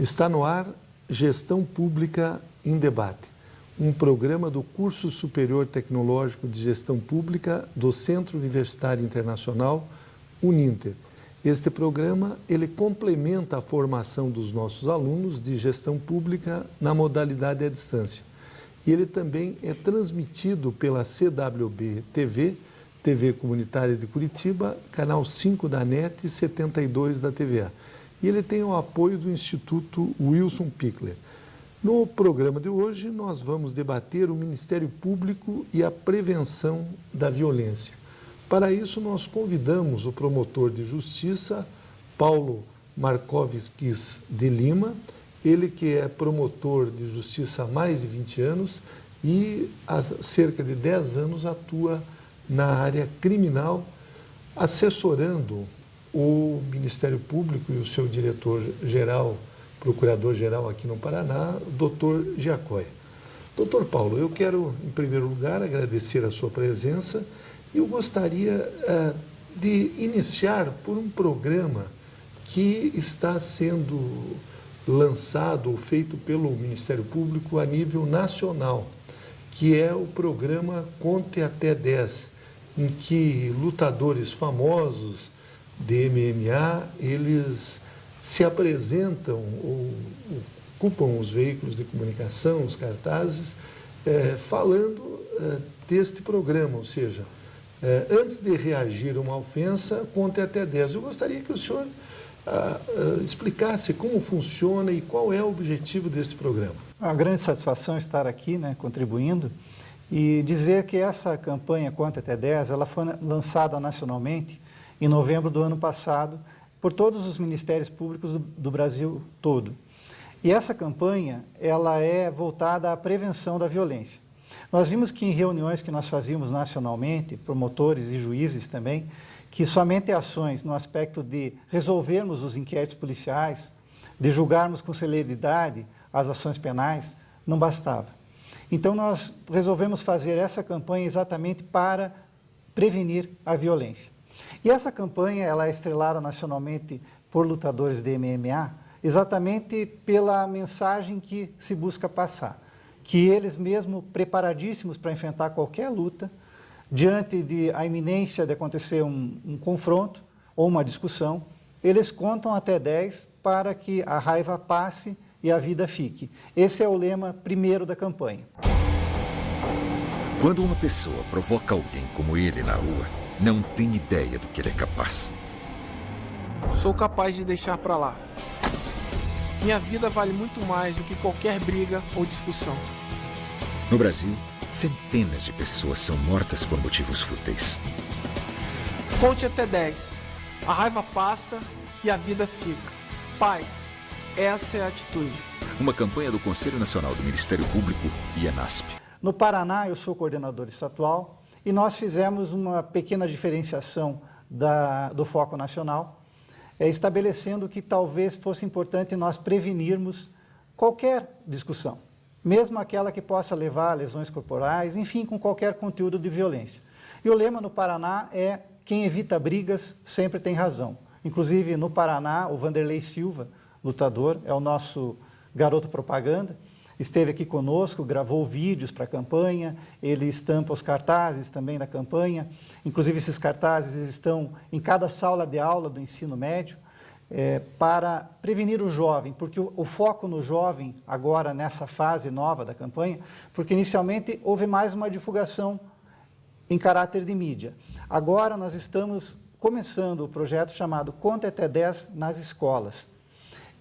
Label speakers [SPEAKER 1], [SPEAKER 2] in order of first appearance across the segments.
[SPEAKER 1] Está no ar Gestão Pública em Debate, um programa do Curso Superior Tecnológico de Gestão Pública do Centro Universitário Internacional, Uninter. Este programa, ele complementa a formação dos nossos alunos de gestão pública na modalidade à distância. E ele também é transmitido pela CWB TV, TV Comunitária de Curitiba, canal 5 da NET e 72 da TVA. E ele tem o apoio do Instituto Wilson Pickler. No programa de hoje, nós vamos debater o Ministério Público e a prevenção da violência. Para isso, nós convidamos o promotor de justiça, Paulo Markovskis de Lima, ele que é promotor de justiça há mais de 20 anos e há cerca de 10 anos atua na área criminal, assessorando o Ministério Público e o seu diretor-geral, procurador-geral aqui no Paraná, Dr. Giacoia. Doutor Paulo, eu quero, em primeiro lugar, agradecer a sua presença e eu gostaria de iniciar por um programa que está sendo lançado ou feito pelo Ministério Público a nível nacional, que é o programa Conte Até 10, em que lutadores famosos de MMA, eles se apresentam ou ocupam os veículos de comunicação, os cartazes, falando deste programa, ou seja, antes de reagir a uma ofensa, conte até 10. Eu gostaria que o senhor explicasse como funciona e qual é o objetivo desse programa.
[SPEAKER 2] É uma grande satisfação estar aqui, contribuindo, e dizer que essa campanha Conte Até 10, ela foi lançada nacionalmente em novembro do ano passado, por todos os ministérios públicos do Brasil todo. E essa campanha, ela é voltada à prevenção da violência. Nós vimos que em reuniões que nós fazíamos nacionalmente, promotores e juízes também, que somente ações no aspecto de resolvermos os inquéritos policiais, de julgarmos com celeridade as ações penais, não bastava. Então nós resolvemos fazer essa campanha exatamente para prevenir a violência. E essa campanha, ela é estrelada nacionalmente por lutadores de MMA, exatamente pela mensagem que se busca passar, que eles mesmo preparadíssimos para enfrentar qualquer luta, diante de a iminência de acontecer um confronto ou uma discussão, eles contam até 10 para que a raiva passe e a vida fique. Esse é o lema primeiro da campanha.
[SPEAKER 3] Quando uma pessoa provoca alguém como ele na rua, não tem ideia do que ele é capaz.
[SPEAKER 4] Sou capaz de deixar pra lá. Minha vida vale muito mais do que qualquer briga ou discussão.
[SPEAKER 3] No Brasil, centenas de pessoas são mortas por motivos fúteis.
[SPEAKER 4] Conte até 10. A raiva passa e a vida fica. Paz. Essa é a atitude.
[SPEAKER 3] Uma campanha do Conselho Nacional do Ministério Público e a NASP.
[SPEAKER 2] No Paraná, eu sou coordenador estadual e nós fizemos uma pequena diferenciação do foco nacional, estabelecendo que talvez fosse importante nós prevenirmos qualquer discussão, mesmo aquela que possa levar a lesões corporais, enfim, com qualquer conteúdo de violência. E o lema no Paraná é: quem evita brigas sempre tem razão. Inclusive, no Paraná, o Vanderlei Silva, lutador, é o nosso garoto propaganda, esteve aqui conosco, gravou vídeos para a campanha, ele estampa os cartazes também da campanha, inclusive esses cartazes estão em cada sala de aula do ensino médio, para prevenir o jovem, porque o foco no jovem, agora nessa fase nova da campanha, porque inicialmente houve mais uma divulgação em caráter de mídia. Agora nós estamos começando o projeto chamado Conte Até 10 nas escolas.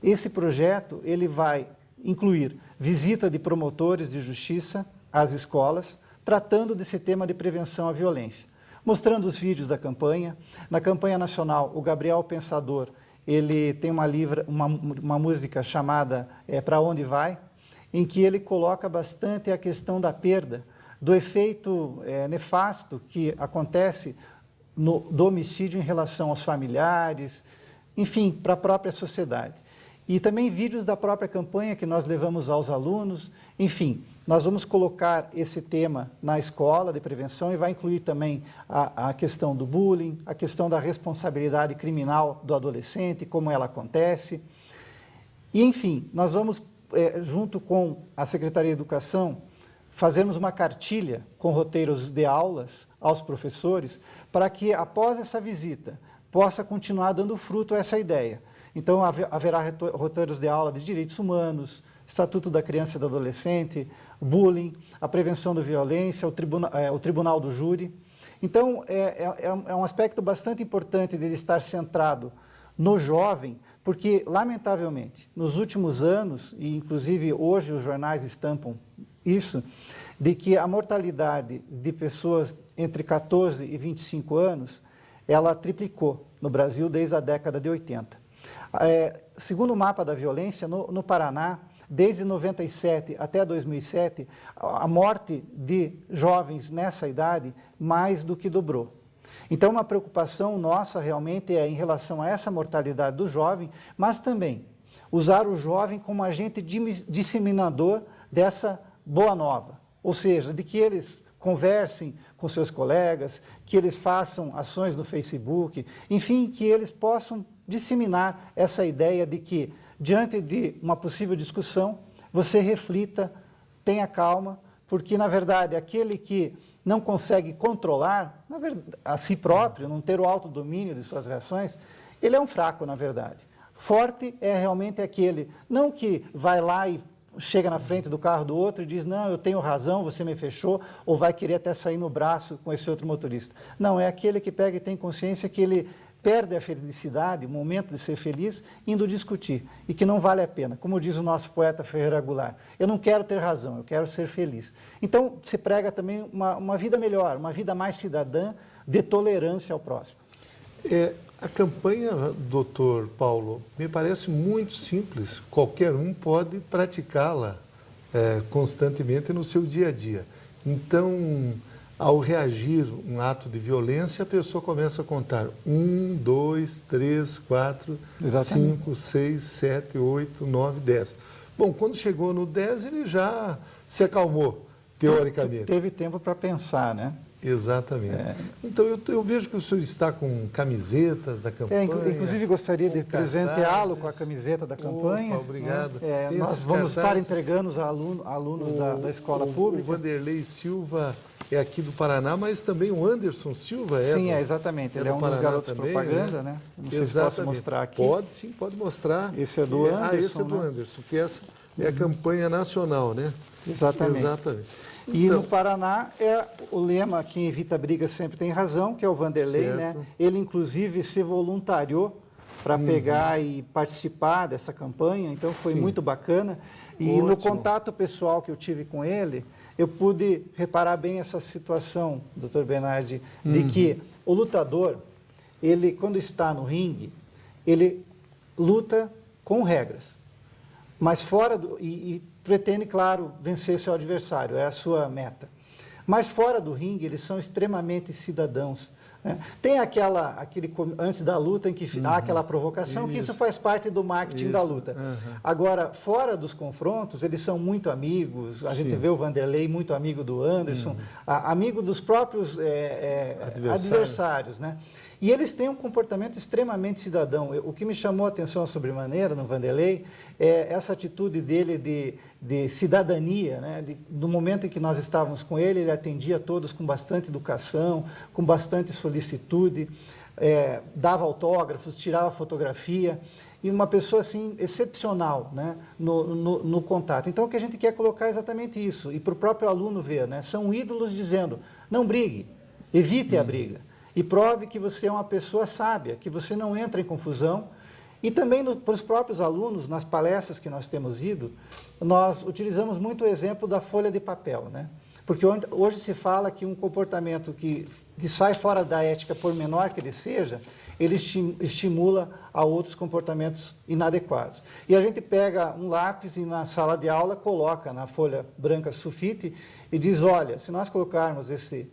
[SPEAKER 2] Esse projeto, ele vai incluir visita de promotores de justiça às escolas, tratando desse tema de prevenção à violência, mostrando os vídeos da campanha. Na campanha nacional, o Gabriel Pensador, ele tem uma música chamada Pra Onde Vai, em que ele coloca bastante a questão da perda, do efeito nefasto que acontece do homicídio em relação aos familiares, enfim, para a própria sociedade. E também vídeos da própria campanha que nós levamos aos alunos. Enfim, nós vamos colocar esse tema na escola de prevenção e vai incluir também a questão do bullying, a questão da responsabilidade criminal do adolescente, como ela acontece. E, enfim, nós vamos, junto com a Secretaria de Educação, fazermos uma cartilha com roteiros de aulas aos professores para que, após essa visita, possa continuar dando fruto a essa ideia. Então, haverá roteiros de aula de direitos humanos, Estatuto da Criança e do Adolescente, bullying, a prevenção da violência, o tribunal do júri. Então, é um aspecto bastante importante dele estar centrado no jovem, porque, lamentavelmente, nos últimos anos, e inclusive hoje os jornais estampam isso, de que a mortalidade de pessoas entre 14 e 25 anos, ela triplicou no Brasil desde a década de 80. Segundo o mapa da violência, no Paraná, desde 97 até 2007, a morte de jovens nessa idade mais do que dobrou. Então, uma preocupação nossa realmente é em relação a essa mortalidade do jovem, mas também usar o jovem como agente disseminador dessa boa nova, ou seja, de que eles conversem com seus colegas, que eles façam ações no Facebook, enfim, que eles possam disseminar essa ideia de que, diante de uma possível discussão, você reflita, tenha calma, porque, na verdade, aquele que não consegue controlar a si próprio, não ter o autodomínio de suas reações, ele é um fraco, na verdade. Forte é realmente aquele, não que vai lá e chega na frente do carro do outro e diz, não, eu tenho razão, você me fechou, ou vai querer até sair no braço com esse outro motorista. Não, é aquele que pega e tem consciência que ele perde a felicidade, o momento de ser feliz, indo discutir, e que não vale a pena. Como diz o nosso poeta Ferreira Goulart, eu não quero ter razão, eu quero ser feliz. Então, se prega também uma vida melhor, uma vida mais cidadã, de tolerância ao próximo.
[SPEAKER 1] A campanha, doutor Paulo, me parece muito simples. Qualquer um pode praticá-la constantemente no seu dia a dia. Então, ao reagir um ato de violência, a pessoa começa a contar 1, 2, 3, 4,
[SPEAKER 2] Exatamente.
[SPEAKER 1] 5, 6, 7, 8, 9, 10. Bom, quando chegou no 10, ele já se acalmou, teoricamente.
[SPEAKER 2] Teve tempo para pensar, né?
[SPEAKER 1] Exatamente. Então, eu vejo que o senhor está com camisetas da campanha.
[SPEAKER 2] Inclusive, gostaria de presenteá-lo com a camiseta da campanha.
[SPEAKER 1] Opa, obrigado.
[SPEAKER 2] Nós vamos estar entregando os alunos da escola pública.
[SPEAKER 1] O Vanderlei Silva é aqui do Paraná, mas também o Anderson Silva
[SPEAKER 2] Sim, exatamente. Ele é um dos garotos também, propaganda, né? Não sei se posso mostrar aqui.
[SPEAKER 1] Pode, sim, pode mostrar.
[SPEAKER 2] Esse é do Anderson.
[SPEAKER 1] Esse é do Anderson, que essa é a campanha nacional, né?
[SPEAKER 2] Exatamente. E
[SPEAKER 1] então,
[SPEAKER 2] no Paraná, o lema quem evita briga sempre tem razão, que é o Vanderlei,
[SPEAKER 1] certo.
[SPEAKER 2] né? Ele, inclusive, se voluntariou para pegar e participar dessa campanha, então foi muito bacana. E
[SPEAKER 1] ótimo.
[SPEAKER 2] No contato pessoal que eu tive com ele, eu pude reparar bem essa situação, doutor Bernardi, de que o lutador, ele, quando está no ringue, ele luta com regras, mas fora e pretende, claro, vencer seu adversário, é a sua meta. Mas fora do ringue, eles são extremamente cidadãos. Né? Tem aquele antes da luta em que há aquela provocação, que isso faz parte do marketing da luta. Agora, fora dos confrontos, eles são muito amigos, a gente vê o Vanderlei muito amigo do Anderson, amigo dos próprios adversários, né? E eles têm um comportamento extremamente cidadão. O que me chamou a atenção sobremaneira no Vanderlei é essa atitude dele de cidadania, né? No momento em que nós estávamos com ele, ele atendia a todos com bastante educação, com bastante solicitude, dava autógrafos, tirava fotografia, e uma pessoa assim excepcional, né? no contato. Então, o que a gente quer colocar é exatamente isso, e para o próprio aluno ver, né? São ídolos dizendo, não brigue, evite a briga. E prove que você é uma pessoa sábia, que você não entra em confusão. E também para os próprios alunos, nas palestras que nós temos ido, nós utilizamos muito o exemplo da folha de papel, né? Porque hoje se fala que um comportamento que sai fora da ética, por menor que ele seja, ele estimula a outros comportamentos inadequados. E a gente pega um lápis e na sala de aula coloca na folha branca sulfite e diz, olha, se nós colocarmos esse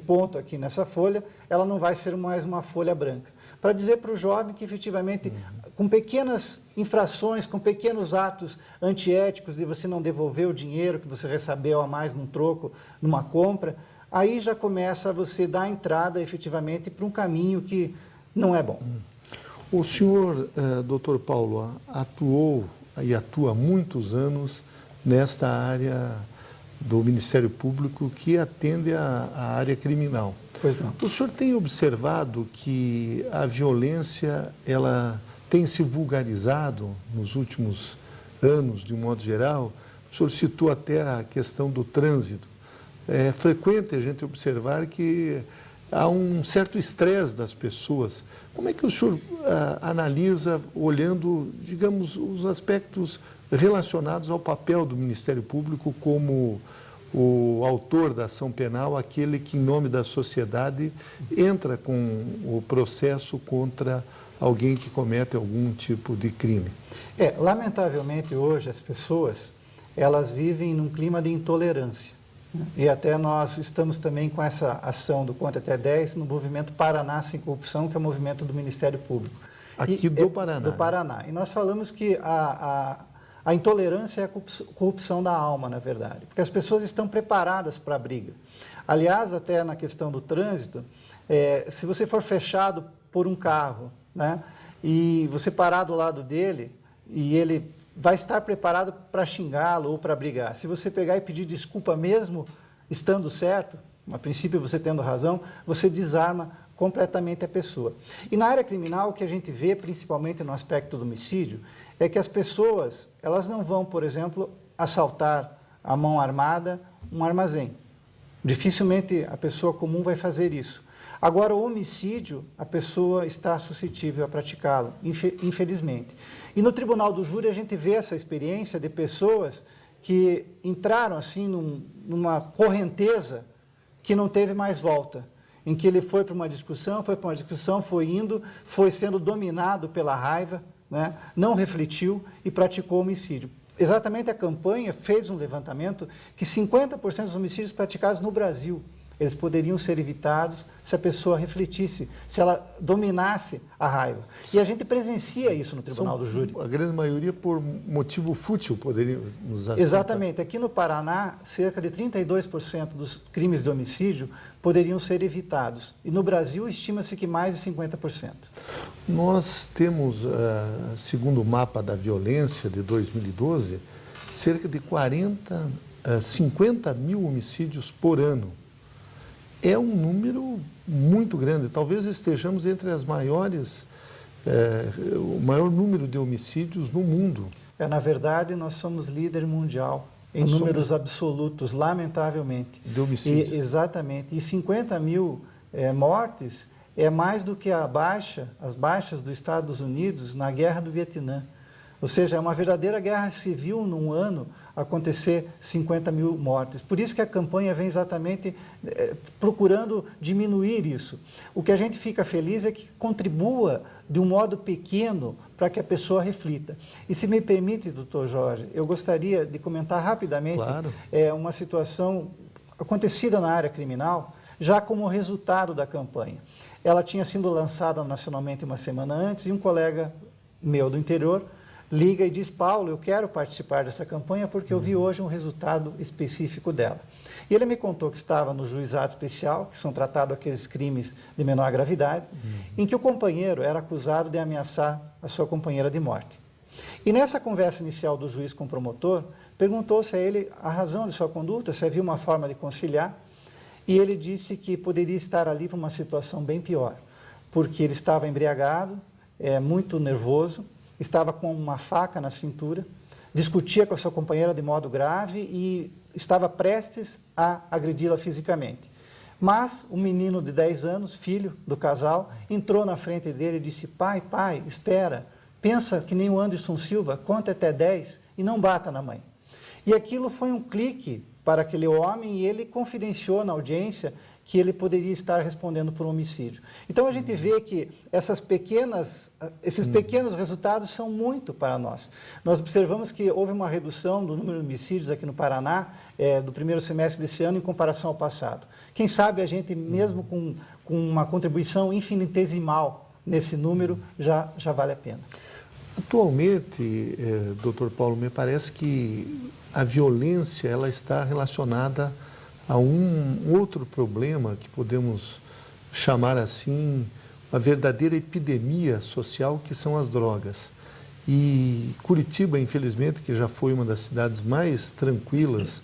[SPEAKER 2] ponto aqui nessa folha, ela não vai ser mais uma folha branca. Para dizer para o jovem que, efetivamente, com pequenas infrações, com pequenos atos antiéticos de você não devolver o dinheiro que você recebeu a mais num troco, numa compra, aí já começa a você dar a entrada, efetivamente, para um caminho que não é bom.
[SPEAKER 1] O senhor, doutor Paulo, atuou e atua há muitos anos nesta área do Ministério Público que atende à área criminal.
[SPEAKER 2] Pois não.
[SPEAKER 1] O senhor tem observado que a violência ela tem se vulgarizado nos últimos anos, de um modo geral? O senhor citou até a questão do trânsito. É frequente a gente observar que há um certo estresse das pessoas. Como é que o senhor analisa, olhando, digamos, os aspectos relacionados ao papel do Ministério Público como o autor da ação penal, aquele que, em nome da sociedade, entra com o processo contra alguém que comete algum tipo de crime?
[SPEAKER 2] Lamentavelmente, hoje, as pessoas, elas vivem num clima de intolerância. E até nós estamos também com essa ação do Conte Até 10 no movimento Paraná Sem Corrupção, que é o movimento do Ministério Público.
[SPEAKER 1] Aqui do Paraná.
[SPEAKER 2] Do Paraná. E nós falamos que a intolerância é a corrupção da alma, na verdade, porque as pessoas estão preparadas para a briga. Aliás, até na questão do trânsito, se você for fechado por um carro, né, e você parar do lado dele, e ele vai estar preparado para xingá-lo ou para brigar. Se você pegar e pedir desculpa mesmo estando certo, a princípio você tendo razão, você desarma completamente a pessoa. E na área criminal, o que a gente vê, principalmente no aspecto do homicídio, é que as pessoas, elas não vão, por exemplo, assaltar a mão armada um armazém. Dificilmente a pessoa comum vai fazer isso. Agora, o homicídio, a pessoa está suscetível a praticá-lo, infelizmente. E no tribunal do júri a gente vê essa experiência de pessoas que entraram assim numa correnteza que não teve mais volta, em que ele foi para uma discussão, foi sendo dominado pela raiva, né? Não refletiu e praticou homicídio. Exatamente, a campanha fez um levantamento que 50% dos homicídios praticados no Brasil, eles poderiam ser evitados se a pessoa refletisse, se ela dominasse a raiva. E a gente presencia isso no Tribunal do Júri.
[SPEAKER 1] A grande maioria por motivo fútil poderia nos assaltar.
[SPEAKER 2] Exatamente. Aqui no Paraná, cerca de 32% dos crimes de homicídio poderiam ser evitados. E no Brasil, estima-se que mais de 50%.
[SPEAKER 1] Nós temos, segundo o mapa da violência de 2012, cerca de 50 mil homicídios por ano. É um número muito grande. Talvez estejamos entre as maiores, o maior número de homicídios no mundo.
[SPEAKER 2] Na verdade, nós somos líder mundial em números absolutos, lamentavelmente.
[SPEAKER 1] De homicídios.
[SPEAKER 2] Exatamente. E 50 mil mortes é mais do que as baixas dos Estados Unidos na Guerra do Vietnã. Ou seja, é uma verdadeira guerra civil num ano acontecer 50 mil mortes. Por isso que a campanha vem exatamente procurando diminuir isso. O que a gente fica feliz é que contribua de um modo pequeno para que a pessoa reflita. E se me permite, doutor Jorge, eu gostaria de comentar rapidamente
[SPEAKER 1] claro.
[SPEAKER 2] Uma situação acontecida na área criminal, já como resultado da campanha. Ela tinha sido lançada nacionalmente uma semana antes e um colega meu do interior liga e diz: Paulo, eu quero participar dessa campanha porque eu vi hoje um resultado específico dela. E ele me contou que estava no juizado especial, que são tratados aqueles crimes de menor gravidade, em que o companheiro era acusado de ameaçar a sua companheira de morte. E nessa conversa inicial do juiz com o promotor, perguntou-se a ele a razão de sua conduta, se havia uma forma de conciliar, e ele disse que poderia estar ali para uma situação bem pior, porque ele estava embriagado, muito nervoso, estava com uma faca na cintura, discutia com a sua companheira de modo grave e estava prestes a agredi-la fisicamente. Mas o menino de 10 anos, filho do casal, entrou na frente dele e disse: pai, espera, pensa que nem o Anderson Silva, conta até 10 e não bata na mãe. E aquilo foi um clique para aquele homem e ele confidenciou na audiência que ele poderia estar respondendo por um homicídio. Então a gente vê que esses pequenos resultados são muito para nós. Nós observamos que houve uma redução do número de homicídios aqui no Paraná do primeiro semestre desse ano em comparação ao passado. Quem sabe a gente, mesmo com uma contribuição infinitesimal nesse número, já vale a pena.
[SPEAKER 1] Atualmente, doutor Paulo, me parece que a violência ela está relacionada a um outro problema que podemos chamar assim, uma verdadeira epidemia social, que são as drogas. E Curitiba, infelizmente, que já foi uma das cidades mais tranquilas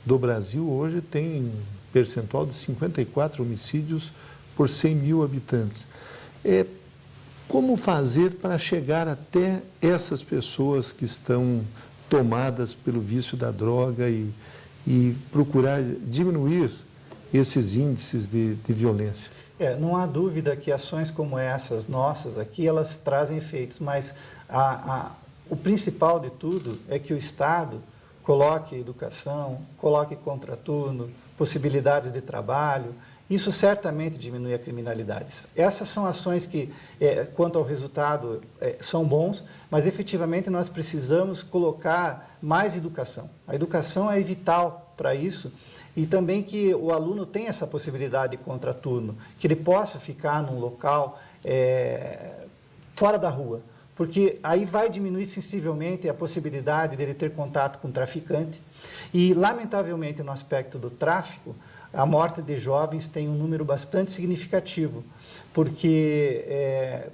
[SPEAKER 1] do Brasil, hoje tem um percentual de 54 homicídios por 100 mil habitantes. Como fazer para chegar até essas pessoas que estão tomadas pelo vício da droga e procurar diminuir esses índices de violência?
[SPEAKER 2] Não há dúvida que ações como essas nossas aqui, elas trazem efeitos, mas o principal de tudo é que o Estado coloque educação, coloque contraturno, possibilidades de trabalho. Isso certamente diminui a criminalidade. Essas são ações que, quanto ao resultado, são bons, mas efetivamente nós precisamos colocar mais educação. A educação é vital para isso e também que o aluno tenha essa possibilidade de contraturno, que ele possa ficar num local fora da rua, porque aí vai diminuir sensivelmente a possibilidade dele ter contato com o traficante e, lamentavelmente, no aspecto do tráfico, a morte de jovens tem um número bastante significativo, porque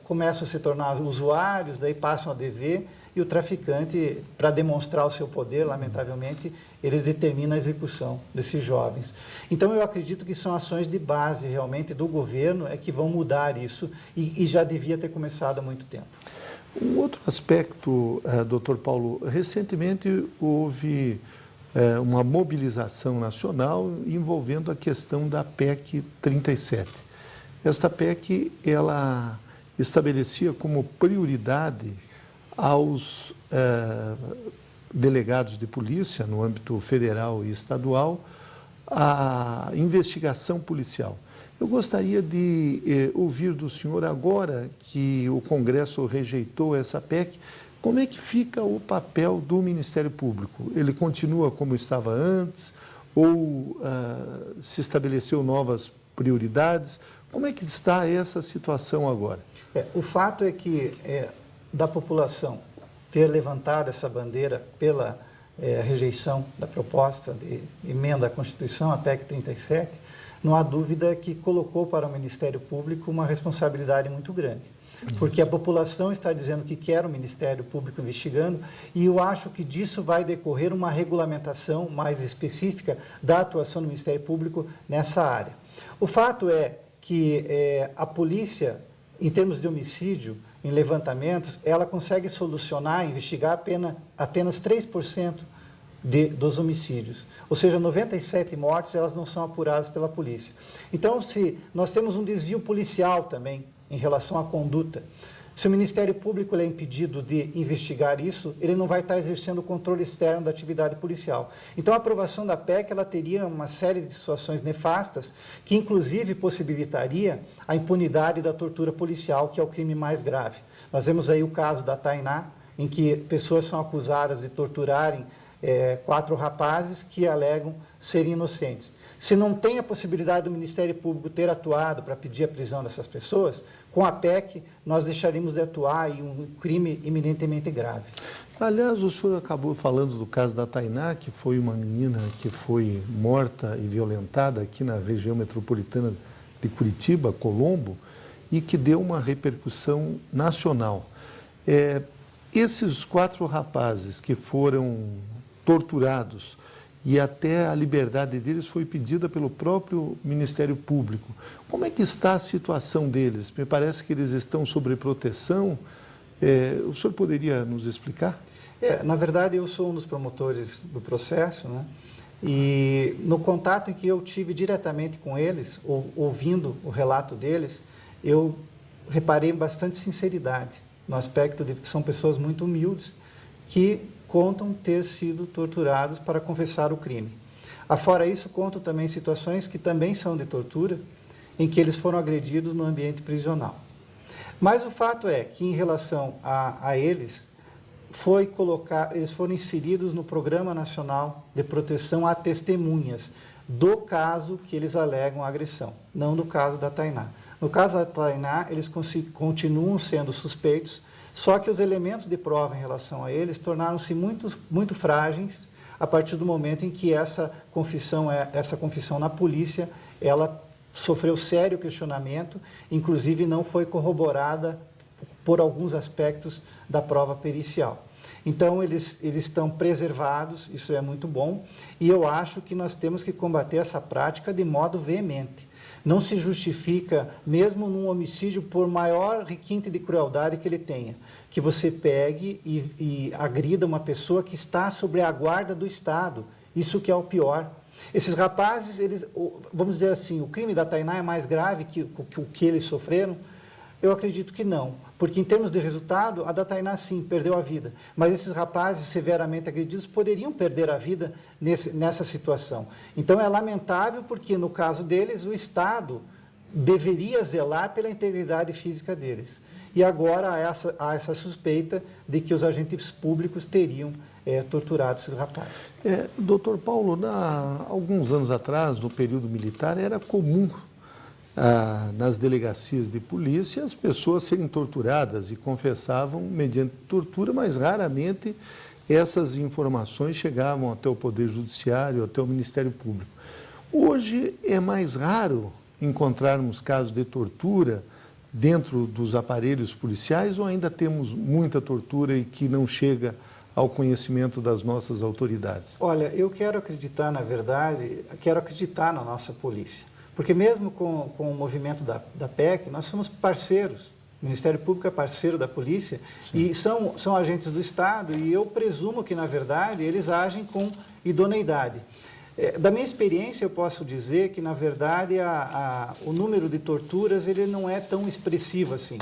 [SPEAKER 2] começam a se tornar usuários, daí passam a dever, e o traficante, para demonstrar o seu poder, lamentavelmente, ele determina a execução desses jovens. Então, eu acredito que são ações de base, realmente, do governo, que vão mudar isso, e já devia ter começado há muito tempo.
[SPEAKER 1] Um outro aspecto, Dr. Paulo, recentemente houve uma mobilização nacional envolvendo a questão da PEC 37. Esta PEC, ela estabelecia como prioridade aos delegados de polícia, no âmbito federal e estadual, a investigação policial. Eu gostaria de ouvir do senhor, agora que o Congresso rejeitou essa PEC, como é que fica o papel do Ministério Público? Ele continua como estava antes ou se estabeleceu novas prioridades? Como é que está essa situação agora?
[SPEAKER 2] O fato é que da população ter levantado essa bandeira pela rejeição da proposta de emenda à Constituição, a PEC 37, não há dúvida que colocou para o Ministério Público uma responsabilidade muito grande. Porque a população está dizendo que quer o Ministério Público investigando e eu acho que disso vai decorrer uma regulamentação mais específica da atuação do Ministério Público nessa área. O fato é que a polícia, em termos de homicídio, em levantamentos, ela consegue solucionar, investigar apenas 3% dos homicídios. Ou seja, 97 mortes, elas não são apuradas pela polícia. Então, se nós temos um desvio policial também em relação à conduta, se o Ministério Público é impedido de investigar isso, ele não vai estar exercendo o controle externo da atividade policial. Então, a aprovação da PEC, ela teria uma série de situações nefastas, que inclusive possibilitaria a impunidade da tortura policial, que é o crime mais grave. Nós vemos aí o caso da Tainá, em que pessoas são acusadas de torturarem 4 rapazes que alegam serem inocentes. Se não tem a possibilidade do Ministério Público ter atuado para pedir a prisão dessas pessoas, com a PEC nós deixaríamos de atuar em um crime eminentemente grave.
[SPEAKER 1] Aliás, o senhor acabou falando do caso da Tainá, que foi uma menina que foi morta e violentada aqui na região metropolitana de Curitiba, Colombo, e que deu uma repercussão nacional. Esses 4 rapazes que foram torturados e até a liberdade deles foi pedida pelo próprio Ministério Público. Como é que está a situação deles? Me parece que eles estão sob proteção. O senhor poderia nos explicar?
[SPEAKER 2] Na verdade, eu sou um dos promotores do processo, né? E no contato em que eu tive diretamente com eles, ouvindo o relato deles, eu reparei bastante sinceridade, no aspecto de que são pessoas muito humildes, que contam ter sido torturados para confessar o crime. Afora isso, contam também situações que também são de tortura, em que eles foram agredidos no ambiente prisional. Mas o fato é que, em relação a eles, eles foram inseridos no Programa Nacional de Proteção a Testemunhas, do caso que eles alegam a agressão, não do caso da Tainá. No caso da Tainá, eles continuam sendo suspeitos, só que os elementos de prova em relação a eles tornaram-se muito frágeis a partir do momento em que essa confissão na polícia, ela sofreu sério questionamento, inclusive não foi corroborada por alguns aspectos da prova pericial. Então, eles estão preservados, isso é muito bom, e eu acho que nós temos que combater essa prática de modo veemente. Não se justifica, mesmo num homicídio, por maior requinte de crueldade que ele tenha, que você pegue e agrida uma pessoa que está sob a guarda do Estado. Isso que é o pior. Esses rapazes, vamos dizer assim, o crime da Tainá é mais grave que o que eles sofreram? Eu acredito que não, porque em termos de resultado, a da Tainá sim, perdeu a vida. Mas esses rapazes severamente agredidos poderiam perder a vida nessa situação. Então é lamentável porque, no caso deles, o Estado deveria zelar pela integridade física deles. E agora há essa suspeita de que os agentes públicos teriam torturado esses rapazes.
[SPEAKER 1] Doutor Paulo, alguns anos atrás, no período militar, era comum nas delegacias de polícia as pessoas serem torturadas e confessavam mediante tortura, mas raramente essas informações chegavam até o Poder Judiciário, até o Ministério Público. Hoje é mais raro encontrarmos casos de tortura dentro dos aparelhos policiais ou ainda temos muita tortura e que não chega ao conhecimento das nossas autoridades?
[SPEAKER 2] Olha, eu quero acreditar, na verdade, na nossa polícia. Porque mesmo com o movimento da PEC, nós somos parceiros. O Ministério Público é parceiro da polícia. Sim. E são agentes do Estado e eu presumo que, na verdade, eles agem com idoneidade. Da minha experiência, eu posso dizer que, na verdade, o número de torturas ele não é tão expressivo assim.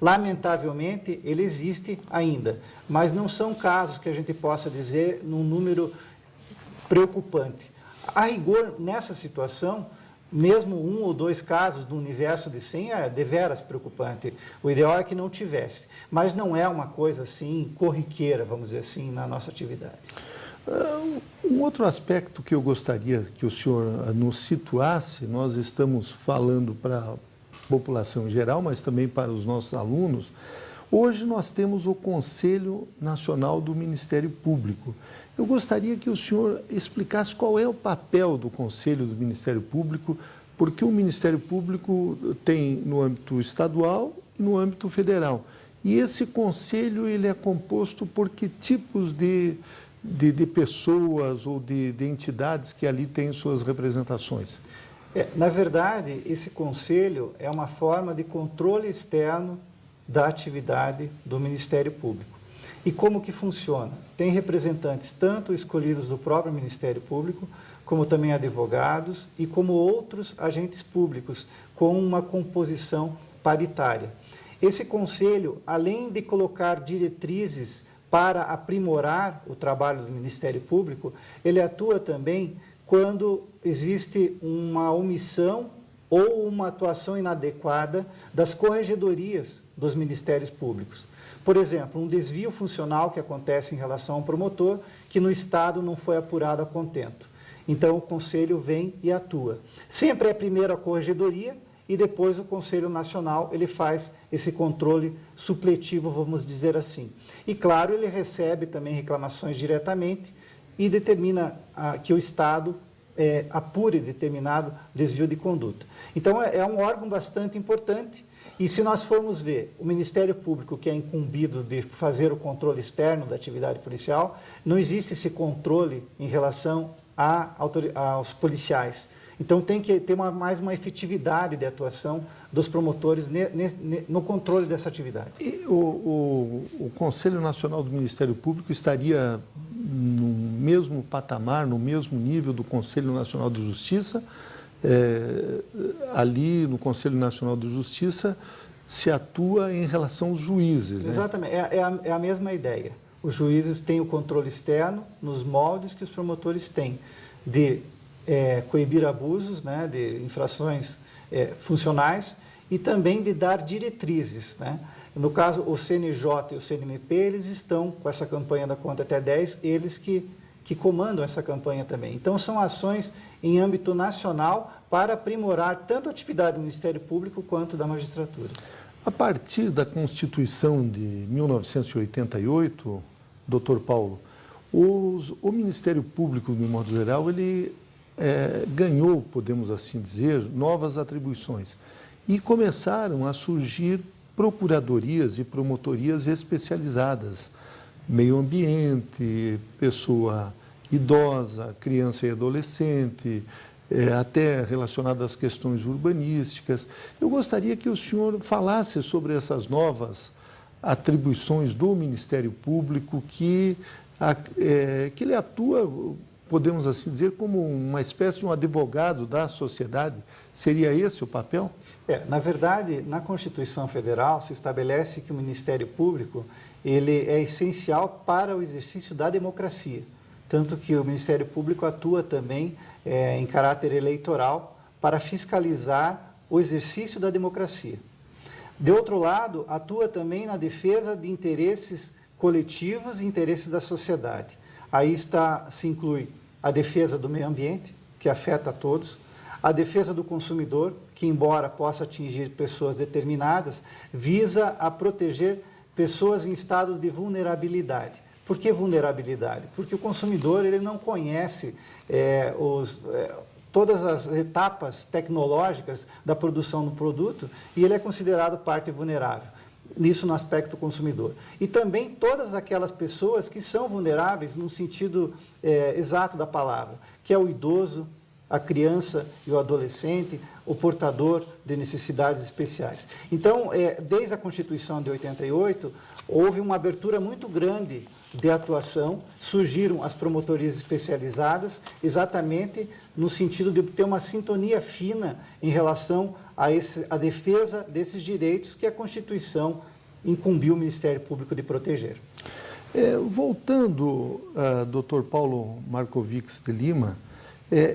[SPEAKER 2] Lamentavelmente, ele existe ainda, mas não são casos que a gente possa dizer num número preocupante. A rigor, nessa situação, mesmo 1 ou 2 casos no universo de 100 é deveras preocupante. O ideal é que não tivesse, mas não é uma coisa assim corriqueira, vamos dizer assim, na nossa atividade.
[SPEAKER 1] Um outro aspecto que eu gostaria que o senhor nos situasse, nós estamos falando para a população em geral, mas também para os nossos alunos. Hoje nós temos o Conselho Nacional do Ministério Público. Eu gostaria que o senhor explicasse qual é o papel do Conselho do Ministério Público, porque o Ministério Público tem no âmbito estadual e no âmbito federal. E esse conselho ele é composto por que tipos de pessoas ou de entidades que ali têm suas representações?
[SPEAKER 2] Na verdade, esse conselho é uma forma de controle externo da atividade do Ministério Público. E como que funciona? Tem representantes tanto escolhidos do próprio Ministério Público, como também advogados e como outros agentes públicos, com uma composição paritária. Esse conselho, além de colocar diretrizes para aprimorar o trabalho do Ministério Público, ele atua também quando existe uma omissão ou uma atuação inadequada das corregedorias dos Ministérios Públicos. Por exemplo, um desvio funcional que acontece em relação a um promotor que no Estado não foi apurado a contento. Então, o Conselho vem e atua. Sempre é primeiro a corregedoria e depois o Conselho Nacional ele faz esse controle supletivo, vamos dizer assim. E, claro, ele recebe também reclamações diretamente e determina que o Estado apure determinado desvio de conduta. Então, é um órgão bastante importante. E se nós formos ver o Ministério Público, que é incumbido de fazer o controle externo da atividade policial, não existe esse controle em relação aos policiais. Então, tem que ter mais uma efetividade de atuação dos promotores no controle dessa atividade.
[SPEAKER 1] E o Conselho Nacional do Ministério Público estaria no mesmo patamar, no mesmo nível do Conselho Nacional de Justiça? Ali no Conselho Nacional de Justiça se atua em relação aos juízes, né?
[SPEAKER 2] Exatamente, é a mesma ideia. Os juízes têm o controle externo nos moldes que os promotores têm de coibir abusos, né, de infrações funcionais e também de dar diretrizes, né? No caso, o CNJ e o CNMP, eles estão com essa campanha da Conta Até 10, eles que comandam essa campanha também. Então, são ações em âmbito nacional para aprimorar tanto a atividade do Ministério Público quanto da magistratura.
[SPEAKER 1] A partir da Constituição de 1988, doutor Paulo, o Ministério Público, de modo geral, ele ganhou, podemos assim dizer, novas atribuições. E começaram a surgir procuradorias e promotorias especializadas, meio ambiente, pessoa idosa, criança e adolescente, até relacionado às questões urbanísticas. Eu gostaria que o senhor falasse sobre essas novas atribuições do Ministério Público, que ele atua, podemos assim dizer, como uma espécie de um advogado da sociedade. Seria esse o papel?
[SPEAKER 2] Na verdade, na Constituição Federal se estabelece que o Ministério Público ele é essencial para o exercício da democracia, tanto que o Ministério Público atua também em caráter eleitoral para fiscalizar o exercício da democracia. De outro lado, atua também na defesa de interesses coletivos e interesses da sociedade. Aí se inclui a defesa do meio ambiente, que afeta a todos, a defesa do consumidor, que embora possa atingir pessoas determinadas, visa a proteger pessoas em estado de vulnerabilidade. Por que vulnerabilidade? Porque o consumidor ele não conhece todas as etapas tecnológicas da produção do produto e ele é considerado parte vulnerável. Nisso no aspecto consumidor. E também todas aquelas pessoas que são vulneráveis no sentido exato da palavra, que é o idoso, a criança e o adolescente, o portador de necessidades especiais. Então, desde a Constituição de 88, houve uma abertura muito grande de atuação, surgiram as promotorias especializadas, exatamente no sentido de ter uma sintonia fina em relação a defesa desses direitos que a Constituição incumbiu o Ministério Público de proteger.
[SPEAKER 1] Voltando, Dr. Paulo Markovics de Lima,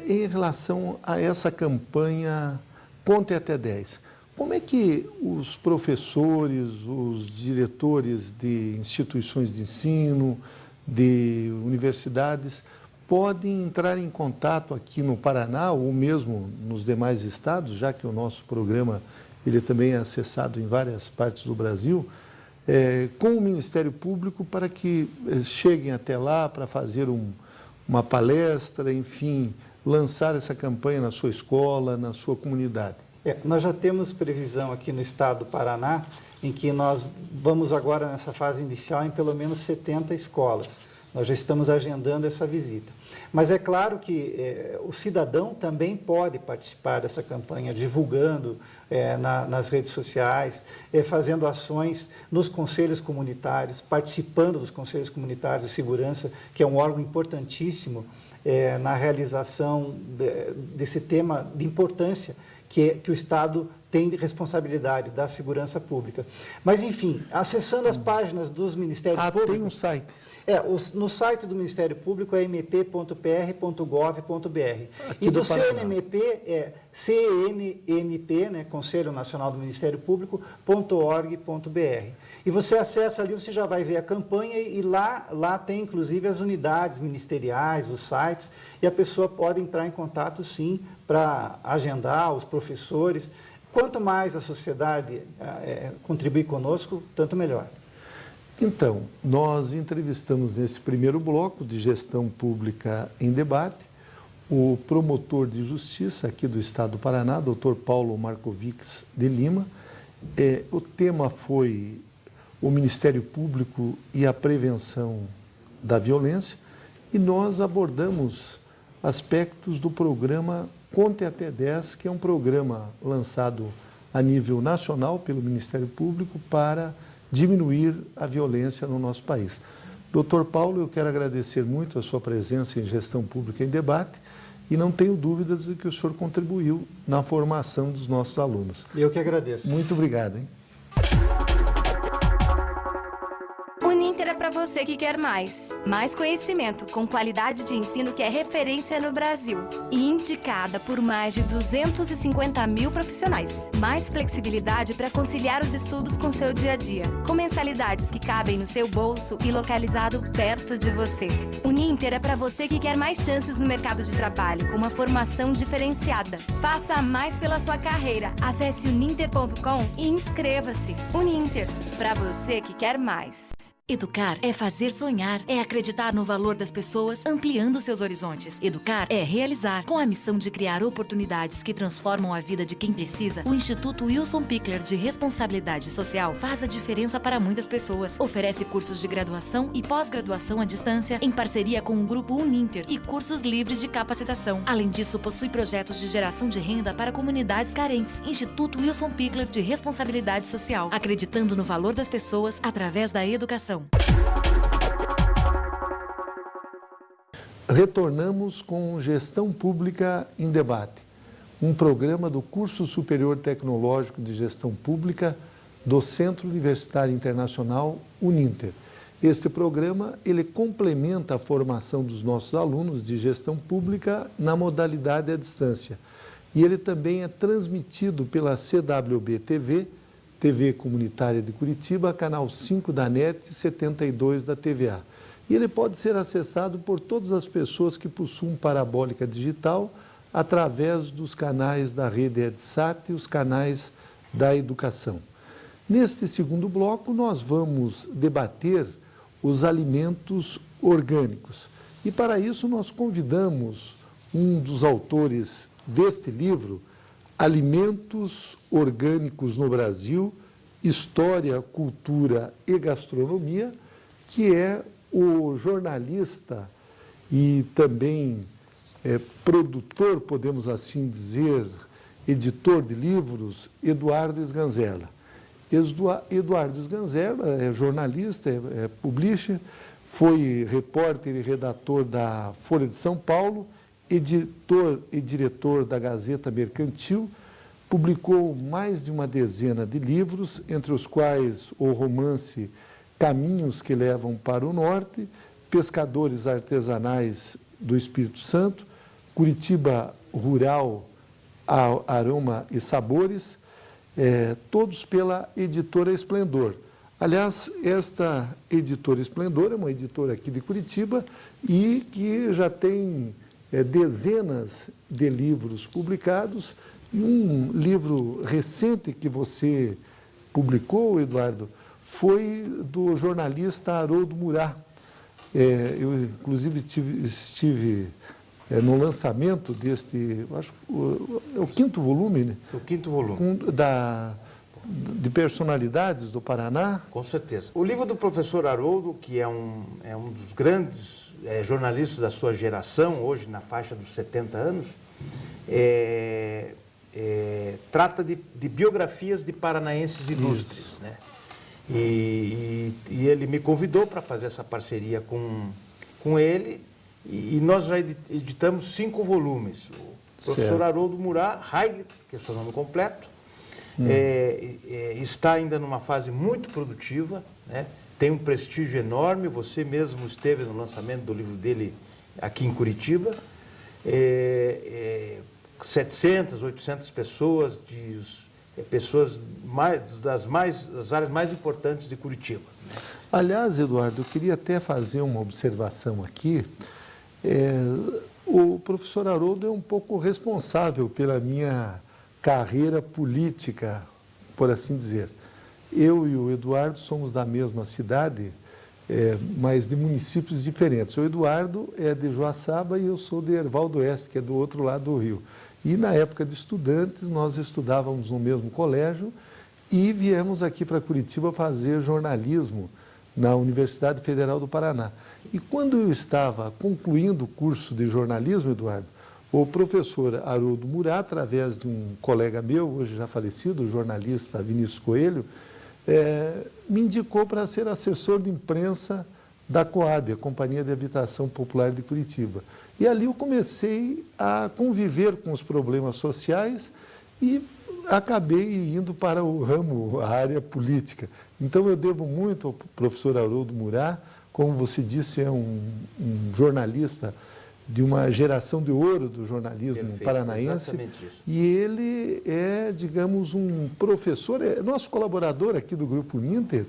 [SPEAKER 1] em relação a essa campanha Conte até 10, como é que os professores, os diretores de instituições de ensino, de universidades, podem entrar em contato aqui no Paraná ou mesmo nos demais estados, já que o nosso programa ele também é acessado em várias partes do Brasil, com o Ministério Público para que cheguem até lá para fazer uma palestra, enfim, lançar essa campanha na sua escola, na sua comunidade?
[SPEAKER 2] Nós já temos previsão aqui no estado do Paraná, em que nós vamos agora nessa fase inicial em pelo menos 70 escolas. Nós já estamos agendando essa visita. Mas é claro que o cidadão também pode participar dessa campanha, divulgando nas redes sociais, fazendo ações nos conselhos comunitários, participando dos conselhos comunitários de segurança, que é um órgão importantíssimo na realização desse tema de importância que o Estado tem de responsabilidade da segurança pública. Mas, enfim, acessando as páginas dos Ministérios Públicos...
[SPEAKER 1] tem um site.
[SPEAKER 2] No site do Ministério Público é mp.pr.gov.br. E do CNMP é CNMP, né, Conselho Nacional do Ministério Público, .org.br. E você acessa ali, você já vai ver a campanha e lá tem inclusive as unidades ministeriais, os sites, e a pessoa pode entrar em contato sim para agendar os professores. Quanto mais a sociedade contribuir conosco, tanto melhor.
[SPEAKER 1] Então, nós entrevistamos nesse primeiro bloco de Gestão Pública em Debate o promotor de justiça aqui do Estado do Paraná, Dr. Paulo Markovics de Lima. O tema foi o Ministério Público e a prevenção da violência e nós abordamos aspectos do programa Conte até 10, que é um programa lançado a nível nacional pelo Ministério Público para diminuir a violência no nosso país. Doutor Paulo, eu quero agradecer muito a sua presença em Gestão Pública em Debate e não tenho dúvidas de que o senhor contribuiu na formação dos nossos alunos.
[SPEAKER 2] Eu que agradeço.
[SPEAKER 1] Muito obrigado, hein?
[SPEAKER 5] Uninter é para você que quer mais. Mais conhecimento com qualidade de ensino que é referência no Brasil. E indicada por mais de 250 mil profissionais. Mais flexibilidade para conciliar os estudos com seu dia a dia. Com mensalidades que cabem no seu bolso e localizado perto de você. Uninter é para você que quer mais chances no mercado de trabalho, com uma formação diferenciada. Faça mais pela sua carreira. Acesse uninter.com e inscreva-se. Uninter, para você que quer mais.
[SPEAKER 6] Educar é fazer sonhar, é acreditar no valor das pessoas, ampliando seus horizontes. Educar é realizar. Com a missão de criar oportunidades que transformam a vida de quem precisa, o Instituto Wilson Pickler de Responsabilidade Social faz a diferença para muitas pessoas. Oferece cursos de graduação e pós-graduação à distância em parceria com o Grupo Uninter e cursos livres de capacitação. Além disso, possui projetos de geração de renda para comunidades carentes. Instituto Wilson Pickler de Responsabilidade Social, acreditando no valor das pessoas através da educação.
[SPEAKER 1] Retornamos com Gestão Pública em Debate, um programa do Curso Superior Tecnológico de Gestão Pública do Centro Universitário Internacional Uninter. Este programa ele complementa a formação dos nossos alunos de gestão pública na modalidade à distância. E ele também é transmitido pela CWB TV, TV Comunitária de Curitiba, canal 5 da NET e 72 da TVA. E ele pode ser acessado por todas as pessoas que possuem parabólica digital através dos canais da rede EdSat e os canais da educação. Neste segundo bloco, nós vamos debater os alimentos orgânicos. E para isso nós convidamos um dos autores deste livro, Alimentos Orgânicos no Brasil, História, Cultura e Gastronomia, que é o jornalista e também produtor, podemos assim dizer, editor de livros, Eduardo Sganzerla. Eduardo Sganzerla é jornalista, é publisher, foi repórter e redator da Folha de São Paulo, editor e diretor da Gazeta Mercantil, publicou mais de uma dezena de livros, entre os quais o romance Caminhos que Levam para o Norte, Pescadores Artesanais do Espírito Santo, Curitiba Rural, Aroma e Sabores, todos pela editora Esplendor. Aliás, esta editora Esplendor é uma editora aqui de Curitiba e que já tem dezenas de livros publicados, e um livro recente que você publicou, Eduardo, foi do jornalista Haroldo Murat. Eu, inclusive, estive no lançamento deste, acho é o quinto volume, né?
[SPEAKER 7] O quinto volume.
[SPEAKER 1] De personalidades do Paraná.
[SPEAKER 7] Com certeza. O livro do professor Haroldo, que é um dos grandes jornalistas da sua geração, hoje na faixa dos 70 anos, trata de biografias de paranaenses ilustres, né? E ele me convidou para fazer essa parceria com ele, e nós já editamos 5 volumes. O professor Haroldo Murat, Heigl, que é o seu nome completo, está ainda numa fase muito produtiva, né? Tem um prestígio enorme, você mesmo esteve no lançamento do livro dele aqui em Curitiba. 700, 800 pessoas, pessoas das áreas mais importantes de Curitiba.
[SPEAKER 1] Aliás, Eduardo, eu queria até fazer uma observação aqui. O professor Haroldo é um pouco responsável pela minha carreira política, por assim dizer. Eu e o Eduardo somos da mesma cidade, mas de municípios diferentes. O Eduardo é de Joaçaba e eu sou de Erval do Oeste, que é do outro lado do rio. E na época de estudantes, nós estudávamos no mesmo colégio e viemos aqui para Curitiba fazer jornalismo na Universidade Federal do Paraná. E quando eu estava concluindo o curso de jornalismo, Eduardo, o professor Haroldo Murat, através de um colega meu, hoje já falecido, o jornalista Vinícius Coelho, me indicou para ser assessor de imprensa da Coab, a Companhia de Habitação Popular de Curitiba. E ali eu comecei a conviver com os problemas sociais e acabei indo para o ramo, a área política. Então eu devo muito ao professor Haroldo Murat, como você disse, é um jornalista de uma geração de ouro do jornalismo paranaense.
[SPEAKER 7] Exatamente isso.
[SPEAKER 1] E ele é, digamos, um professor, nosso colaborador aqui do Grupo Uninter,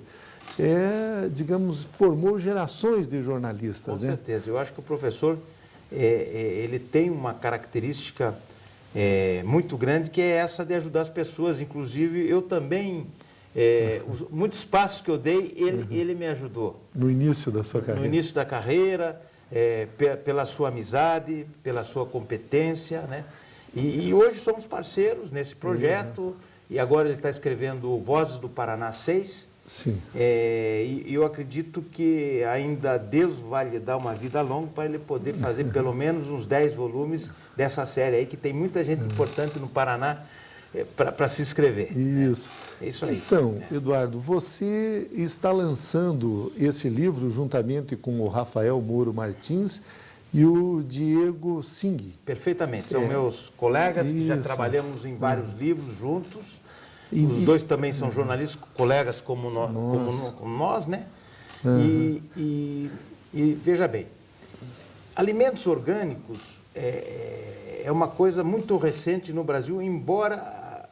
[SPEAKER 1] digamos, formou gerações de jornalistas.
[SPEAKER 7] Com certeza. Eu acho que o professor, ele tem uma característica muito grande, que é essa de ajudar as pessoas. Inclusive, eu também muitos passos que eu dei, ele me ajudou.
[SPEAKER 1] No início da sua carreira?
[SPEAKER 7] No início da carreira, pela sua amizade, pela sua competência, né? E hoje somos parceiros nesse projeto, e agora ele está escrevendo Vozes do Paraná 6.
[SPEAKER 1] Sim.
[SPEAKER 7] E eu acredito que ainda Deus vai lhe dar uma vida longa para ele poder fazer pelo menos uns 10 volumes dessa série aí, que tem muita gente importante no Paraná para se inscrever.
[SPEAKER 1] Isso.
[SPEAKER 7] É isso aí.
[SPEAKER 1] Então, Eduardo, você está lançando esse livro juntamente com o Rafael Moro Martins e o Diego Singh.
[SPEAKER 7] Perfeitamente. São meus colegas que já trabalhamos em vários livros juntos. Os dois também são jornalistas, colegas como nós, né? E veja bem, alimentos orgânicos é uma coisa muito recente no Brasil, embora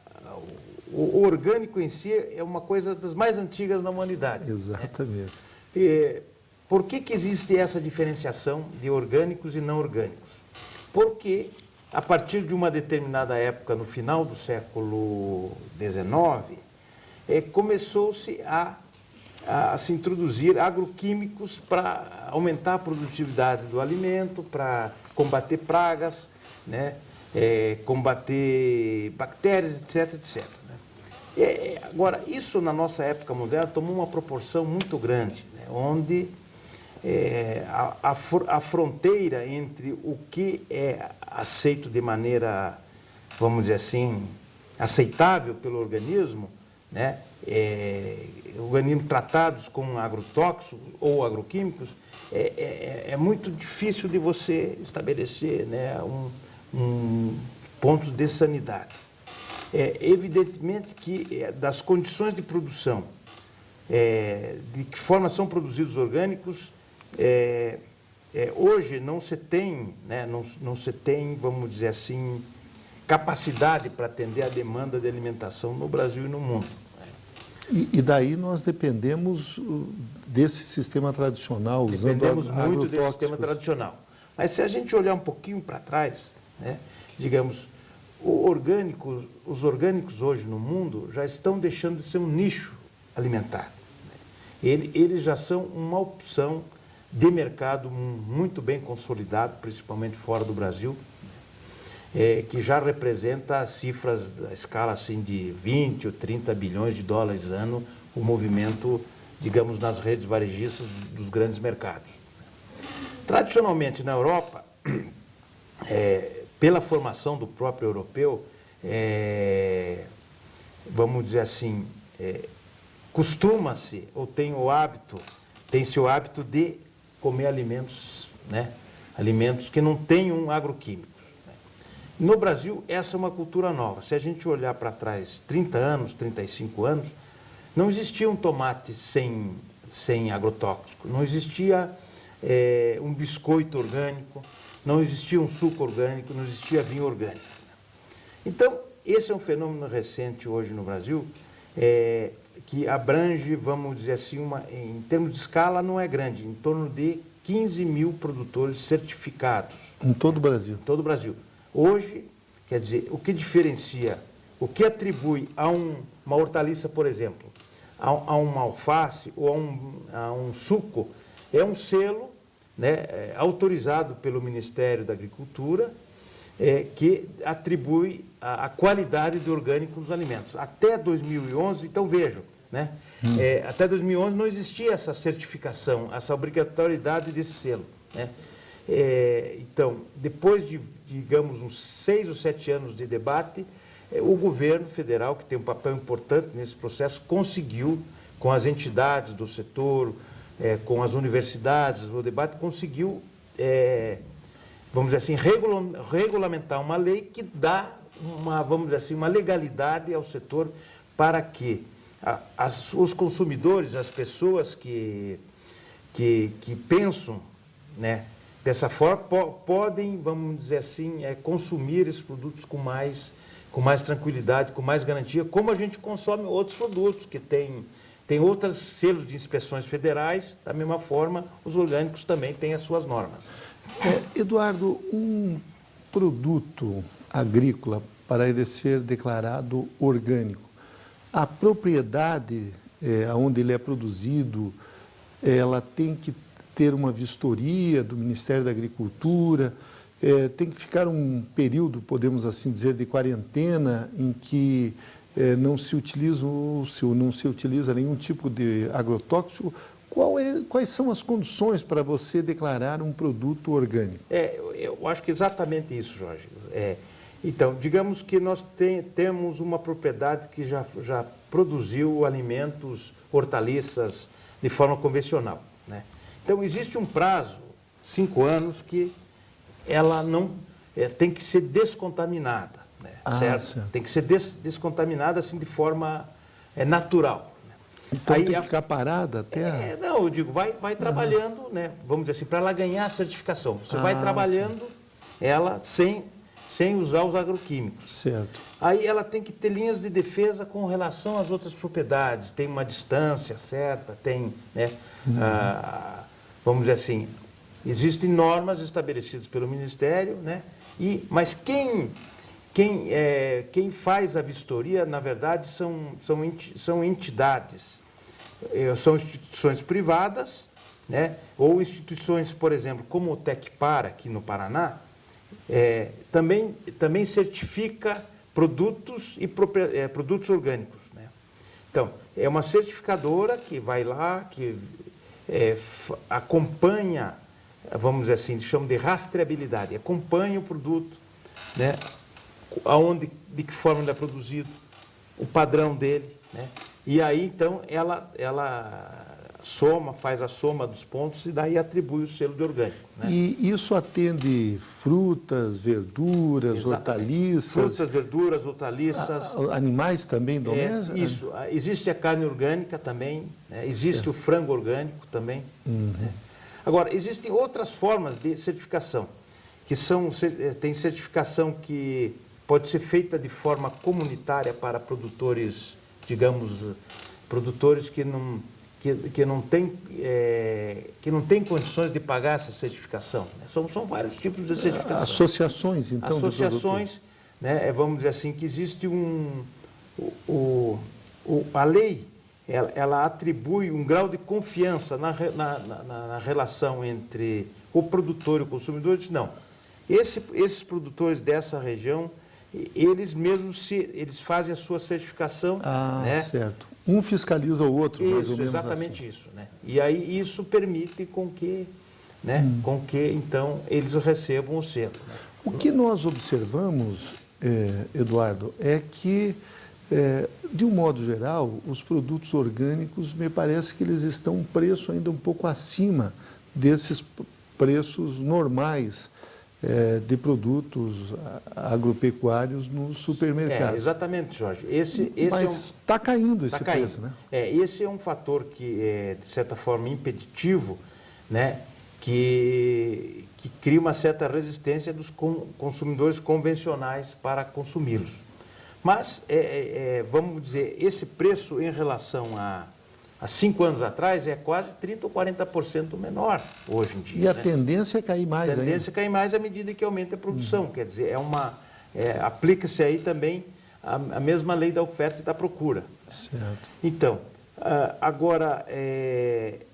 [SPEAKER 7] o orgânico em si é uma coisa das mais antigas na humanidade.
[SPEAKER 1] Exatamente.
[SPEAKER 7] Né? Por que existe essa diferenciação de orgânicos e não orgânicos? Porque a partir de uma determinada época, no final do século XIX, começou-se a se introduzir agroquímicos para aumentar a produtividade do alimento, para combater pragas, né? Combater bactérias, etc, etc. Né? Agora, isso na nossa época moderna tomou uma proporção muito grande, né? Onde a fronteira entre o que é aceito de maneira, vamos dizer assim, aceitável pelo organismo, né? Organismos tratados com agrotóxicos ou agroquímicos, é muito difícil de você estabelecer, né, pontos de sanidade. Evidentemente que das condições de produção, de que forma são produzidos os orgânicos, hoje não se tem, né, não se tem, vamos dizer assim, capacidade para atender a demanda de alimentação no Brasil e no mundo.
[SPEAKER 1] E daí nós dependemos desse sistema tradicional,
[SPEAKER 7] dependemos
[SPEAKER 1] usando
[SPEAKER 7] muito desse
[SPEAKER 1] agrotóxicos.
[SPEAKER 7] sistema tradicional. Mas se a gente olhar um pouquinho para trás, né, digamos, os orgânicos hoje no mundo já estão deixando de ser um nicho alimentar. Eles já são uma opção de mercado muito bem consolidado, principalmente fora do Brasil, que já representa cifras da escala assim, de 20 ou 30 bilhões de dólares ano, o movimento, digamos, nas redes varejistas dos grandes mercados. Tradicionalmente, na Europa, pela formação do próprio europeu, vamos dizer assim, costuma-se, ou tem-se o hábito de comer alimentos, né? Alimentos que não tenham agroquímicos. No Brasil, essa é uma cultura nova. Se a gente olhar para trás 30 anos, 35 anos, não existia um tomate sem agrotóxico, não existia um biscoito orgânico, não existia um suco orgânico, não existia vinho orgânico. Então, esse é um fenômeno recente hoje no Brasil, que abrange, vamos dizer assim, em termos de escala não é grande, em torno de 15 mil produtores certificados.
[SPEAKER 1] Em todo o Brasil?
[SPEAKER 7] Em todo o Brasil. Hoje, quer dizer, o que diferencia, o que atribui a uma hortaliça, por exemplo, a uma alface ou a um suco, é um selo, né, autorizado pelo Ministério da Agricultura, que atribui a qualidade de orgânico nos alimentos. Até 2011, então vejam, né, até 2011 não existia essa certificação, essa obrigatoriedade desse selo, né? Então, depois de, digamos, uns 6 ou 7 anos de debate, o governo federal, que tem um papel importante nesse processo, conseguiu, com as entidades do setor, com as universidades, o debate conseguiu, vamos dizer assim, regulamentar uma lei que dá vamos dizer assim, uma legalidade ao setor para que os consumidores, as pessoas que pensam, né, dessa forma, podem, vamos dizer assim, consumir esses produtos com mais tranquilidade, com mais garantia, como a gente consome outros produtos que tem outros selos de inspeções federais, da mesma forma, os orgânicos também têm as suas normas.
[SPEAKER 1] Eduardo, um produto agrícola, para ele ser declarado orgânico, a propriedade onde ele é produzido, ela tem que ter uma vistoria do Ministério da Agricultura, tem que ficar um período, podemos assim dizer, de quarentena em que não se utiliza nenhum tipo de agrotóxico. Quais são as condições para você declarar um produto orgânico?
[SPEAKER 7] Eu acho que exatamente isso, Jorge. Então, digamos que nós temos uma propriedade que já produziu alimentos, hortaliças, de forma convencional, né? Então, existe um prazo, 5 anos, que ela não tem que ser descontaminada, né? Certo? Tem que ser descontaminada assim, de forma natural.
[SPEAKER 1] Então tem que ficar parada até
[SPEAKER 7] Não, eu digo, vai trabalhando, né? Vamos dizer assim, para ela ganhar a certificação. Você vai trabalhando ela sem usar os agroquímicos.
[SPEAKER 1] Certo.
[SPEAKER 7] Aí ela tem que ter linhas de defesa com relação às outras propriedades. Tem uma distância certa, tem, né? Vamos dizer assim, existem normas estabelecidas pelo Ministério, né? Mas quem faz a vistoria, na verdade, são entidades, são instituições privadas, né? Ou instituições, por exemplo, como o Tecpar, aqui no Paraná, também certifica produtos e produtos orgânicos, né? Então, é uma certificadora que vai lá, que acompanha, vamos dizer assim, chamam de rastreabilidade, acompanha o produto, né? De que forma ele é produzido, o padrão dele, né? E aí, então, ela faz a soma dos pontos e daí atribui o selo de orgânico, né?
[SPEAKER 1] E isso atende frutas, verduras,
[SPEAKER 7] Exatamente.
[SPEAKER 1] Hortaliças?
[SPEAKER 7] Frutas, verduras, hortaliças.
[SPEAKER 1] Animais também domésticos?
[SPEAKER 7] Isso. Existe a carne orgânica também, né? Existe o frango orgânico também. Né? Agora, existem outras formas de certificação, tem certificação que pode ser feita de forma comunitária para produtores, digamos, produtores que não têm condições de pagar essa certificação, né? São vários tipos de certificação.
[SPEAKER 1] Associações, então,
[SPEAKER 7] associações, né? Vamos dizer assim, que existe a lei, ela atribui um grau de confiança na relação entre o produtor e o consumidor. Diz, não, esses produtores dessa região, eles mesmos eles fazem a sua certificação. Né?
[SPEAKER 1] Certo. Um fiscaliza o outro, mais ou menos
[SPEAKER 7] exatamente
[SPEAKER 1] assim.
[SPEAKER 7] Isso, né? E aí isso permite com que então, eles recebam o selo. Né?
[SPEAKER 1] O que nós observamos, Eduardo, é que, de um modo geral, os produtos orgânicos, me parece que eles estão um preço ainda um pouco acima desses preços normais de produtos agropecuários nos supermercados.
[SPEAKER 7] Exatamente, Jorge.
[SPEAKER 1] Mas está caindo esse preço, né?
[SPEAKER 7] Esse é um fator que é, de certa forma, impeditivo, né? Que cria uma certa resistência dos consumidores convencionais para consumi-los. Mas, vamos dizer, esse preço em relação a 5 anos atrás é quase 30% ou 40% menor hoje em dia.
[SPEAKER 1] E a tendência é cair mais ainda.
[SPEAKER 7] A tendência é cair mais à medida que aumenta a produção. Quer dizer, aplica-se aí também a mesma lei da oferta e da procura.
[SPEAKER 1] Certo.
[SPEAKER 7] Então, agora,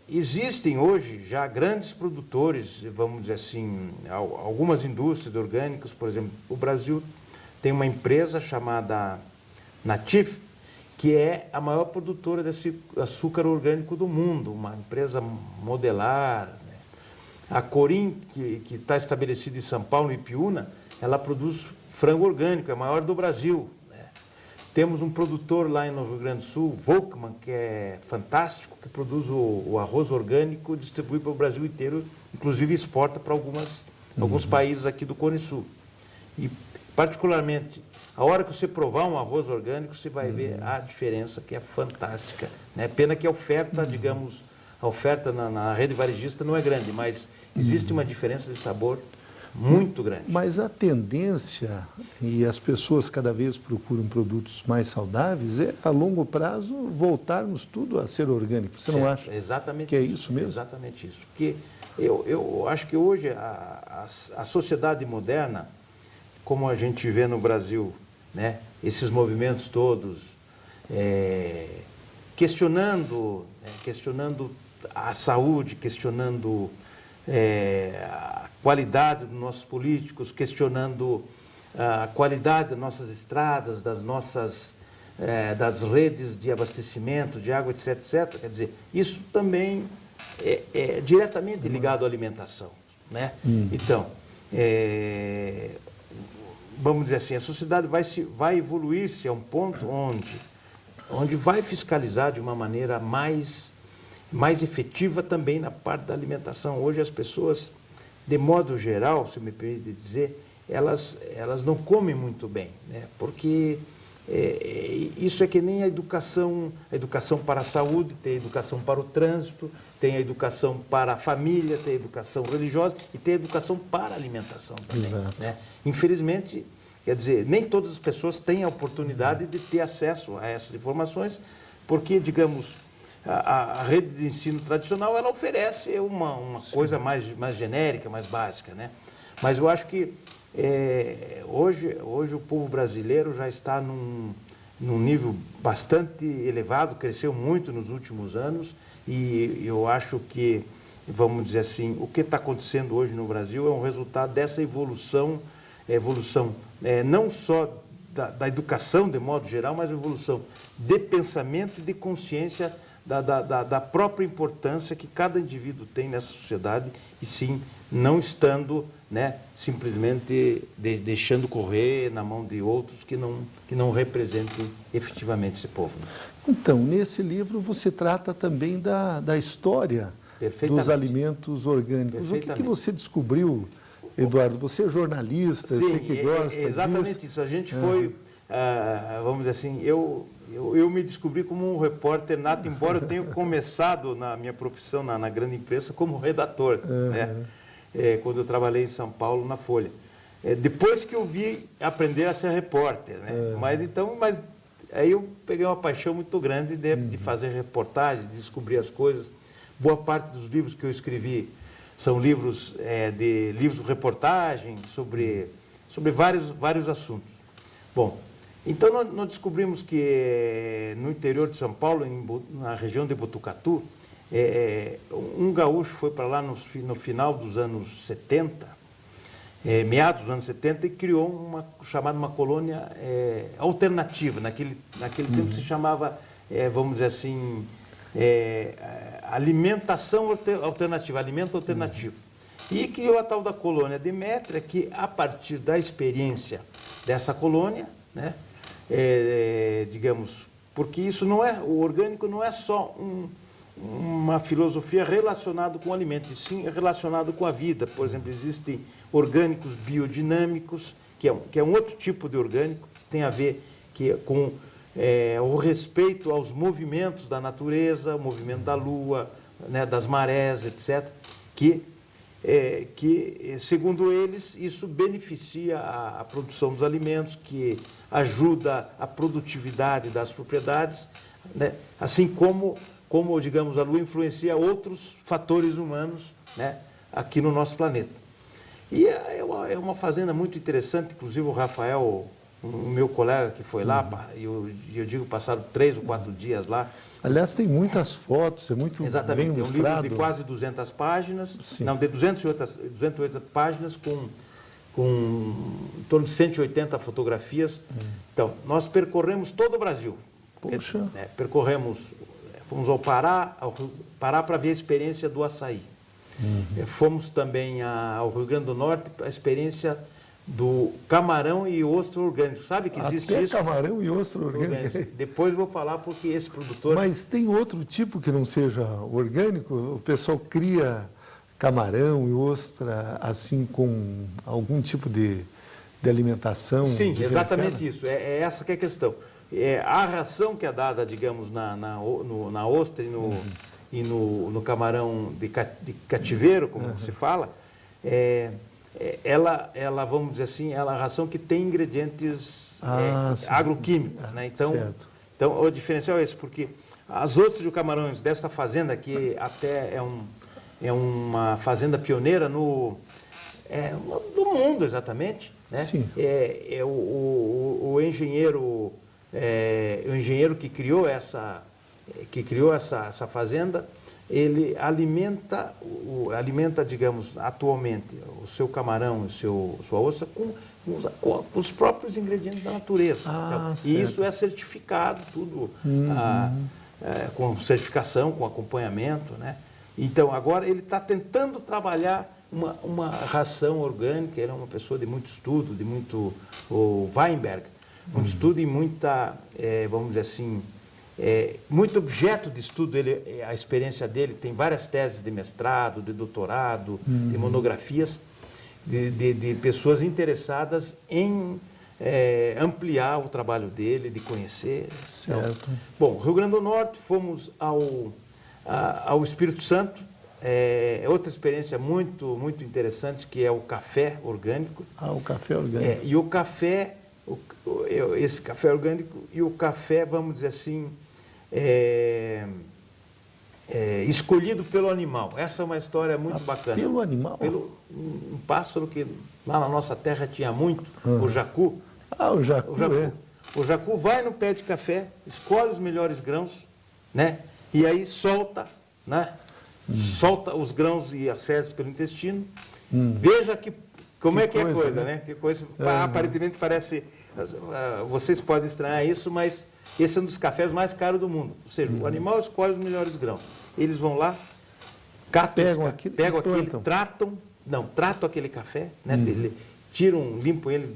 [SPEAKER 7] existem hoje já grandes produtores, vamos dizer assim, algumas indústrias de orgânicos, por exemplo, o Brasil tem uma empresa chamada Natif, que é a maior produtora de açúcar orgânico do mundo, uma empresa modelar, né? A Corim, que está estabelecida em São Paulo, em Ipiúna, ela produz frango orgânico, é a maior do Brasil, né? Temos um produtor lá no Rio Grande do Sul, Volkmann, que é fantástico, que produz o arroz orgânico, distribui para o Brasil inteiro, inclusive exporta para alguns países aqui do Cone Sul. E, particularmente, a hora que você provar um arroz orgânico, você vai ver a diferença, que é fantástica, né? Pena que a oferta, digamos, na rede varejista não é grande, mas existe uma diferença de sabor muito grande.
[SPEAKER 1] Mas a tendência, e as pessoas cada vez procuram produtos mais saudáveis, é a longo prazo voltarmos tudo a ser orgânico. Você não acha que é isso mesmo?
[SPEAKER 7] Exatamente isso. Porque eu acho que hoje a sociedade moderna, como a gente vê no Brasil, né, esses movimentos todos questionando a saúde, questionando a qualidade dos nossos políticos, questionando a qualidade das nossas estradas, das redes de abastecimento, de água, etc, etc. Quer dizer, isso também é diretamente ligado à alimentação, né? Então, vamos dizer assim, a sociedade vai evoluir-se a um ponto onde vai fiscalizar de uma maneira mais efetiva também na parte da alimentação. Hoje as pessoas, de modo geral, se me permite dizer, elas não comem muito bem, né? Porque isso é que nem a educação para a saúde, tem a educação para o trânsito, tem a educação para a família, tem a educação religiosa e tem a educação para a alimentação também, né? Infelizmente, quer dizer, nem todas as pessoas têm a oportunidade de ter acesso a essas informações, porque, digamos, a rede de ensino tradicional, ela oferece uma coisa mais genérica, mais básica, né? Mas eu acho que hoje o povo brasileiro já está num nível bastante elevado, cresceu muito nos últimos anos, e eu acho que, vamos dizer assim, o que está acontecendo hoje no Brasil é um resultado dessa evolução não só da educação de modo geral, mas a evolução de pensamento e de consciência da própria importância que cada indivíduo tem nessa sociedade, e sim, não estando, né, simplesmente deixando correr na mão de outros que não representem efetivamente esse povo, né?
[SPEAKER 1] Então, nesse livro você trata também da história dos alimentos orgânicos. O que você descobriu, Eduardo? Você é jornalista,
[SPEAKER 7] sim,
[SPEAKER 1] sei que gosta
[SPEAKER 7] exatamente
[SPEAKER 1] disso.
[SPEAKER 7] Isso. A gente foi, vamos dizer assim, eu me descobri como um repórter nato, embora eu tenha começado na minha profissão na grande imprensa como redator, né? Quando eu trabalhei em São Paulo, na Folha. Depois que eu vi aprender a ser repórter, né? Mas aí eu peguei uma paixão muito grande de fazer reportagem, de descobrir as coisas. Boa parte dos livros que eu escrevi são livros de reportagem sobre vários assuntos. Bom, então nós descobrimos que no interior de São Paulo, na região de Botucatu, um gaúcho foi para lá no final dos anos 70, meados dos anos 70, e criou uma colônia alternativa. Naquele tempo se chamava, vamos dizer assim, alimentação alternativa, alimento alternativo. E criou a tal da colônia Demétria, que a partir da experiência dessa colônia, né, digamos, porque o orgânico não é só uma filosofia relacionada com o alimento, e sim relacionado com a vida. Por exemplo, existem orgânicos biodinâmicos, que é um outro tipo de orgânico, tem a ver com o respeito aos movimentos da natureza, o movimento da lua, né, das marés, etc., que, segundo eles, isso beneficia a produção dos alimentos, que ajuda a produtividade das propriedades, né, assim como, digamos, a lua influencia outros fatores humanos, né, aqui no nosso planeta. E é uma fazenda muito interessante, inclusive o Rafael, o meu colega que foi lá, e eu digo, passaram 3 ou 4 dias lá.
[SPEAKER 1] Aliás, tem muitas fotos, é muito
[SPEAKER 7] exatamente,
[SPEAKER 1] bem
[SPEAKER 7] ilustrado. É um livro
[SPEAKER 1] ilustrado.
[SPEAKER 7] de quase 200 páginas,
[SPEAKER 1] Sim.
[SPEAKER 7] não, de 208 páginas, com em torno de 180 fotografias. Então, nós percorremos todo o Brasil.
[SPEAKER 1] Puxa.
[SPEAKER 7] Fomos ao Pará para ver a experiência do açaí. Fomos também ao Rio Grande do Norte, a experiência do camarão e ostra orgânico. Sabe que existe
[SPEAKER 1] Até
[SPEAKER 7] isso?
[SPEAKER 1] camarão e ostra orgânico.
[SPEAKER 7] Depois vou falar porque esse produtor...
[SPEAKER 1] Mas tem outro tipo que não seja orgânico? O pessoal cria camarão e ostra assim com algum tipo de alimentação?
[SPEAKER 7] Sim,
[SPEAKER 1] diferenciada?
[SPEAKER 7] exatamente isso. É essa que é a questão. A ração que é dada, digamos, na ostra e no camarão de cativeiro, como se fala, ela, vamos dizer assim, ela é a ração que tem ingredientes agroquímicos, né? Então, o diferencial é esse, porque as ostras e os camarões dessa fazenda, que até é uma fazenda pioneira no mundo, exatamente, né?
[SPEAKER 1] Sim.
[SPEAKER 7] O engenheiro o engenheiro que criou essa fazenda, ele alimenta, digamos, atualmente, o seu camarão, sua ostra, com os próprios ingredientes da natureza. E isso é certificado, tudo com certificação, com acompanhamento, né? Então, agora ele está tentando trabalhar uma ração orgânica. Ele é uma pessoa de muito estudo, o Weinberg, muito estudo e muita, vamos dizer assim, muito objeto de estudo. A experiência dele tem várias teses de mestrado, de doutorado, de monografias de pessoas interessadas em ampliar o trabalho dele, de conhecer.
[SPEAKER 1] Certo.
[SPEAKER 7] Então, bom, Rio Grande do Norte, fomos ao Espírito Santo. Outra experiência muito interessante, que é o café orgânico.
[SPEAKER 1] O café orgânico.
[SPEAKER 7] E o café, esse café orgânico e o café, vamos dizer assim, escolhido pelo animal. Essa é uma história muito bacana.
[SPEAKER 1] Pelo animal?
[SPEAKER 7] Pelo um pássaro que lá na nossa terra tinha muito, o jacu.
[SPEAKER 1] O jacu,
[SPEAKER 7] O jacu vai no pé de café, escolhe os melhores grãos, né? E aí solta, né? Solta os grãos e as fezes pelo intestino. Veja como é que é coisa, né? Que coisa, aparentemente parece... Vocês podem estranhar isso, mas esse é um dos cafés mais caros do mundo. Ou seja, o animal escolhe os melhores grãos. Eles vão lá, pegam aquele, tratam aquele café, né? Limpam ele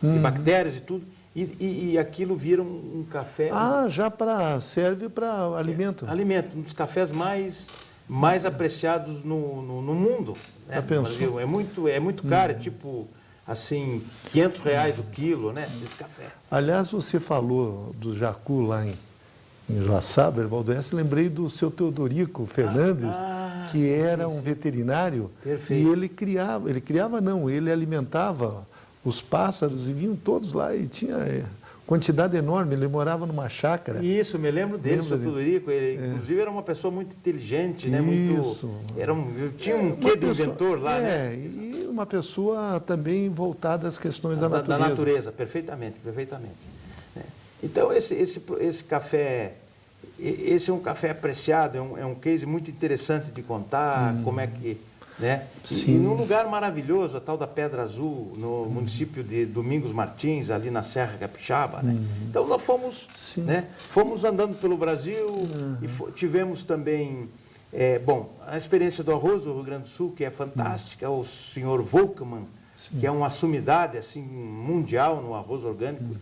[SPEAKER 7] de bactérias e tudo, e aquilo vira um café...
[SPEAKER 1] serve para alimento.
[SPEAKER 7] Alimento, um dos cafés mais apreciados no mundo, né? No Brasil. É muito caro, tipo, assim, R$500 o quilo, né, desse café.
[SPEAKER 1] Aliás, você falou do jacu lá em Joaçaba, Valdoense, lembrei do seu Teodorico Fernandes, que era um veterinário.
[SPEAKER 7] Perfeito.
[SPEAKER 1] E ele alimentava os pássaros e vinham todos lá e tinha quantidade enorme. Ele morava numa chácara.
[SPEAKER 7] Isso, me lembro dele, seu Teodorico. Ele, inclusive, era uma pessoa muito inteligente, né? Tinha um quê de inventor lá, né?
[SPEAKER 1] E uma pessoa também voltada às questões da natureza.
[SPEAKER 7] Da natureza, perfeitamente. Então, esse café, esse é um café apreciado, é um case muito interessante de contar, como é que... Né? E num lugar maravilhoso, a tal da Pedra Azul, no município de Domingos Martins, ali na Serra Capixaba. Né? Então, nós fomos andando pelo Brasil e tivemos também... a experiência do arroz do Rio Grande do Sul, que é fantástica, o senhor Volkmann, que é uma sumidade assim, mundial no arroz orgânico.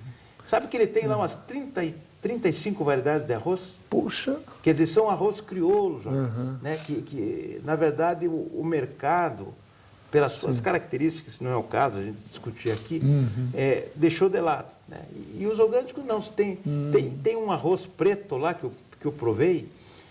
[SPEAKER 7] Sabe que ele tem lá umas 35 variedades de arroz?
[SPEAKER 1] Puxa!
[SPEAKER 7] Quer dizer, são arroz crioulo, Jorge, né? que, na verdade, o mercado, pelas suas características, não é o caso a gente discutir aqui, deixou de lado. Né? E os orgânicos não. Tem um arroz preto lá que eu provei.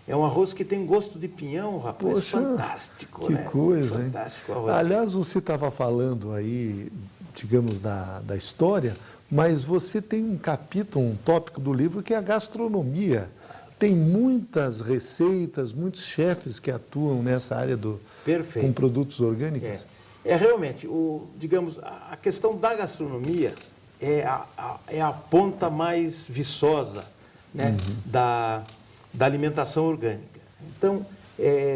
[SPEAKER 7] É um arroz que tem gosto de pinhão, rapaz.
[SPEAKER 1] Poxa,
[SPEAKER 7] fantástico,
[SPEAKER 1] que
[SPEAKER 7] né?
[SPEAKER 1] coisa,
[SPEAKER 7] fantástico
[SPEAKER 1] hein?
[SPEAKER 7] Arroz.
[SPEAKER 1] Aliás, você estava falando aí, digamos, da história, mas você tem um capítulo, um tópico do livro que é a gastronomia. Tem muitas receitas, muitos chefes que atuam nessa área com produtos orgânicos.
[SPEAKER 7] Realmente, digamos, a questão da gastronomia é a ponta mais viçosa, né, da alimentação orgânica. Então,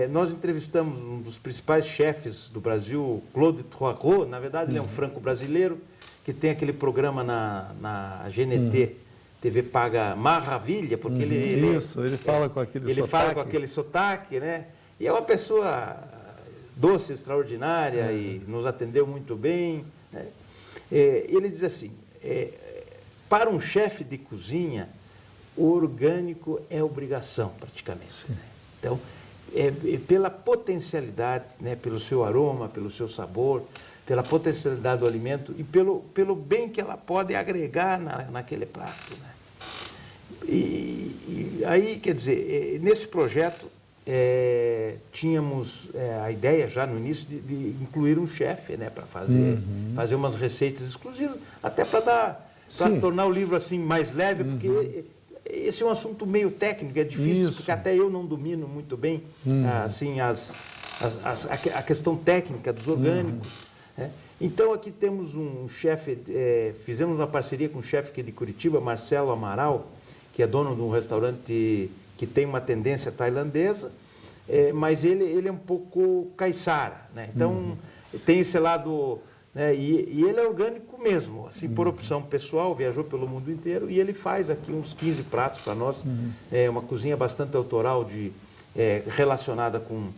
[SPEAKER 7] nós entrevistamos um dos principais chefes do Brasil, Claude Troirot. Na verdade, ele é um franco-brasileiro, que tem aquele programa na GNT, TV paga Maravilha, porque ele
[SPEAKER 1] fala com aquele sotaque.
[SPEAKER 7] Ele fala com aquele sotaque, né? E é uma pessoa doce, extraordinária, e nos atendeu muito bem. Né? Ele diz assim, para um chefe de cozinha, o orgânico é obrigação, praticamente. Né? Então, pela potencialidade, né? Pelo seu aroma, pelo seu sabor, pela potencialidade do alimento e pelo bem que ela pode agregar naquele prato. Né? E aí, quer dizer, nesse projeto, tínhamos a ideia já no início de incluir um chefe, né, para fazer umas receitas exclusivas, até para tornar o livro assim mais leve, porque esse é um assunto meio técnico, é difícil, porque até eu não domino muito bem assim, a questão técnica dos orgânicos. Né? Então aqui temos um chefe, fizemos uma parceria com um chefe aqui de Curitiba, Marcelo Amaral, que é dono de um restaurante que tem uma tendência tailandesa, mas ele é um pouco caiçara, né? Então tem esse lado, né? E ele é orgânico mesmo, assim, por opção pessoal, viajou pelo mundo inteiro e ele faz aqui uns 15 pratos para nós, uma cozinha bastante autoral, relacionada com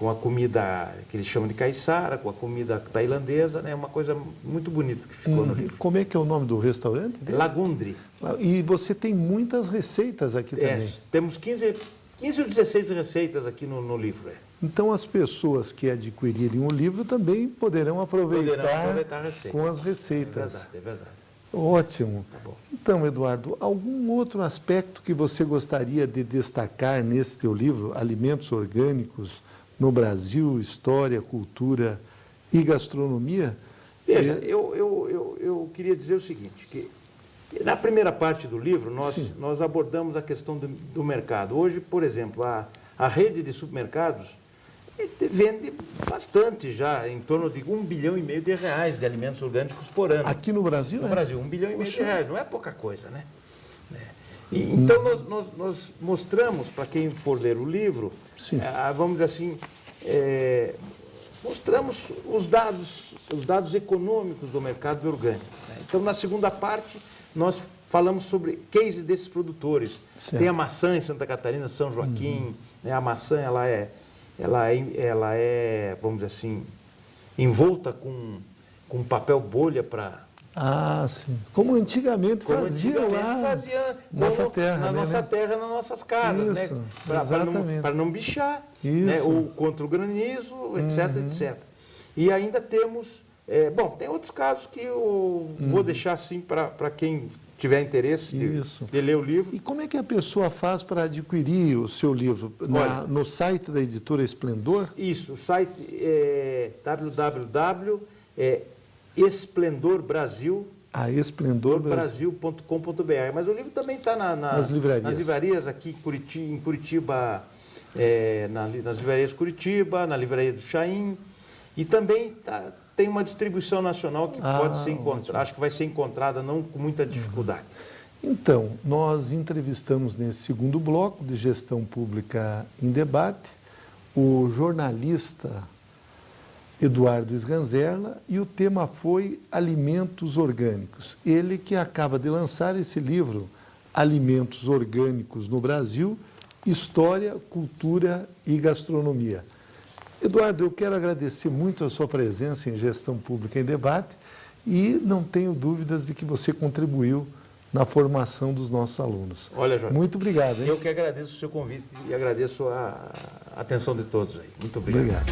[SPEAKER 7] a comida que eles chamam de caiçara, com a comida tailandesa, né? Uma coisa muito bonita que ficou no livro.
[SPEAKER 1] Como é que é o nome do restaurante dele?
[SPEAKER 7] Lagundri.
[SPEAKER 1] E você tem muitas receitas aqui também.
[SPEAKER 7] Temos 15 ou 16 receitas aqui no livro.
[SPEAKER 1] Então as pessoas que adquirirem o livro também poderão aproveitar com as receitas.
[SPEAKER 7] É verdade.
[SPEAKER 1] Ótimo.
[SPEAKER 7] Tá bom.
[SPEAKER 1] Então, Eduardo, algum outro aspecto que você gostaria de destacar nesse teu livro, Alimentos Orgânicos no Brasil, História, Cultura e Gastronomia?
[SPEAKER 7] Veja, eu queria dizer o seguinte, que na primeira parte do livro nós abordamos a questão do mercado. Hoje, por exemplo, a rede de supermercados vende bastante já, em torno de R$1,5 bilhão de alimentos orgânicos por ano.
[SPEAKER 1] Aqui no Brasil?
[SPEAKER 7] No Brasil, R$1,5 bilhão, não é pouca coisa, né? Então nós mostramos, para quem for ler o livro, vamos dizer assim, mostramos os dados econômicos do mercado orgânico, né? Então, na segunda parte, nós falamos sobre cases desses produtores.
[SPEAKER 1] Certo.
[SPEAKER 7] Tem a maçã em Santa Catarina, São Joaquim, né? A maçã, ela é, vamos dizer assim, envolta com papel bolha para...
[SPEAKER 1] Ah, sim. Como antigamente faziam lá na nossa terra,
[SPEAKER 7] na nossa terra, nas nossas casas,
[SPEAKER 1] isso,
[SPEAKER 7] né?
[SPEAKER 1] Exatamente.
[SPEAKER 7] Para não bichar,
[SPEAKER 1] Isso.
[SPEAKER 7] né? Ou contra o granizo, etc. E ainda temos... tem outros casos que eu vou deixar assim para quem tiver interesse de ler o livro.
[SPEAKER 1] E como é que a pessoa faz para adquirir o seu livro? No site da editora Esplendor?
[SPEAKER 7] Isso, o site é esplendorbrasil.com.br. Mas o livro também está nas livrarias aqui em Curitiba, nas livrarias Curitiba, na livraria do Chaim, e também tem uma distribuição nacional que pode ser encontrada, acho que vai ser encontrada não com muita dificuldade.
[SPEAKER 1] Então, nós entrevistamos nesse segundo bloco de Gestão Pública em Debate o jornalista Eduardo Sganzerla e o tema foi Alimentos Orgânicos. Ele que acaba de lançar esse livro, Alimentos Orgânicos no Brasil, História, Cultura e Gastronomia. Eduardo, eu quero agradecer muito a sua presença em Gestão Pública em Debate e não tenho dúvidas de que você contribuiu na formação dos nossos alunos.
[SPEAKER 7] Olha, Jorge,
[SPEAKER 1] muito obrigado. Hein?
[SPEAKER 7] Eu que agradeço o seu convite e agradeço a atenção de todos aí. Muito obrigado.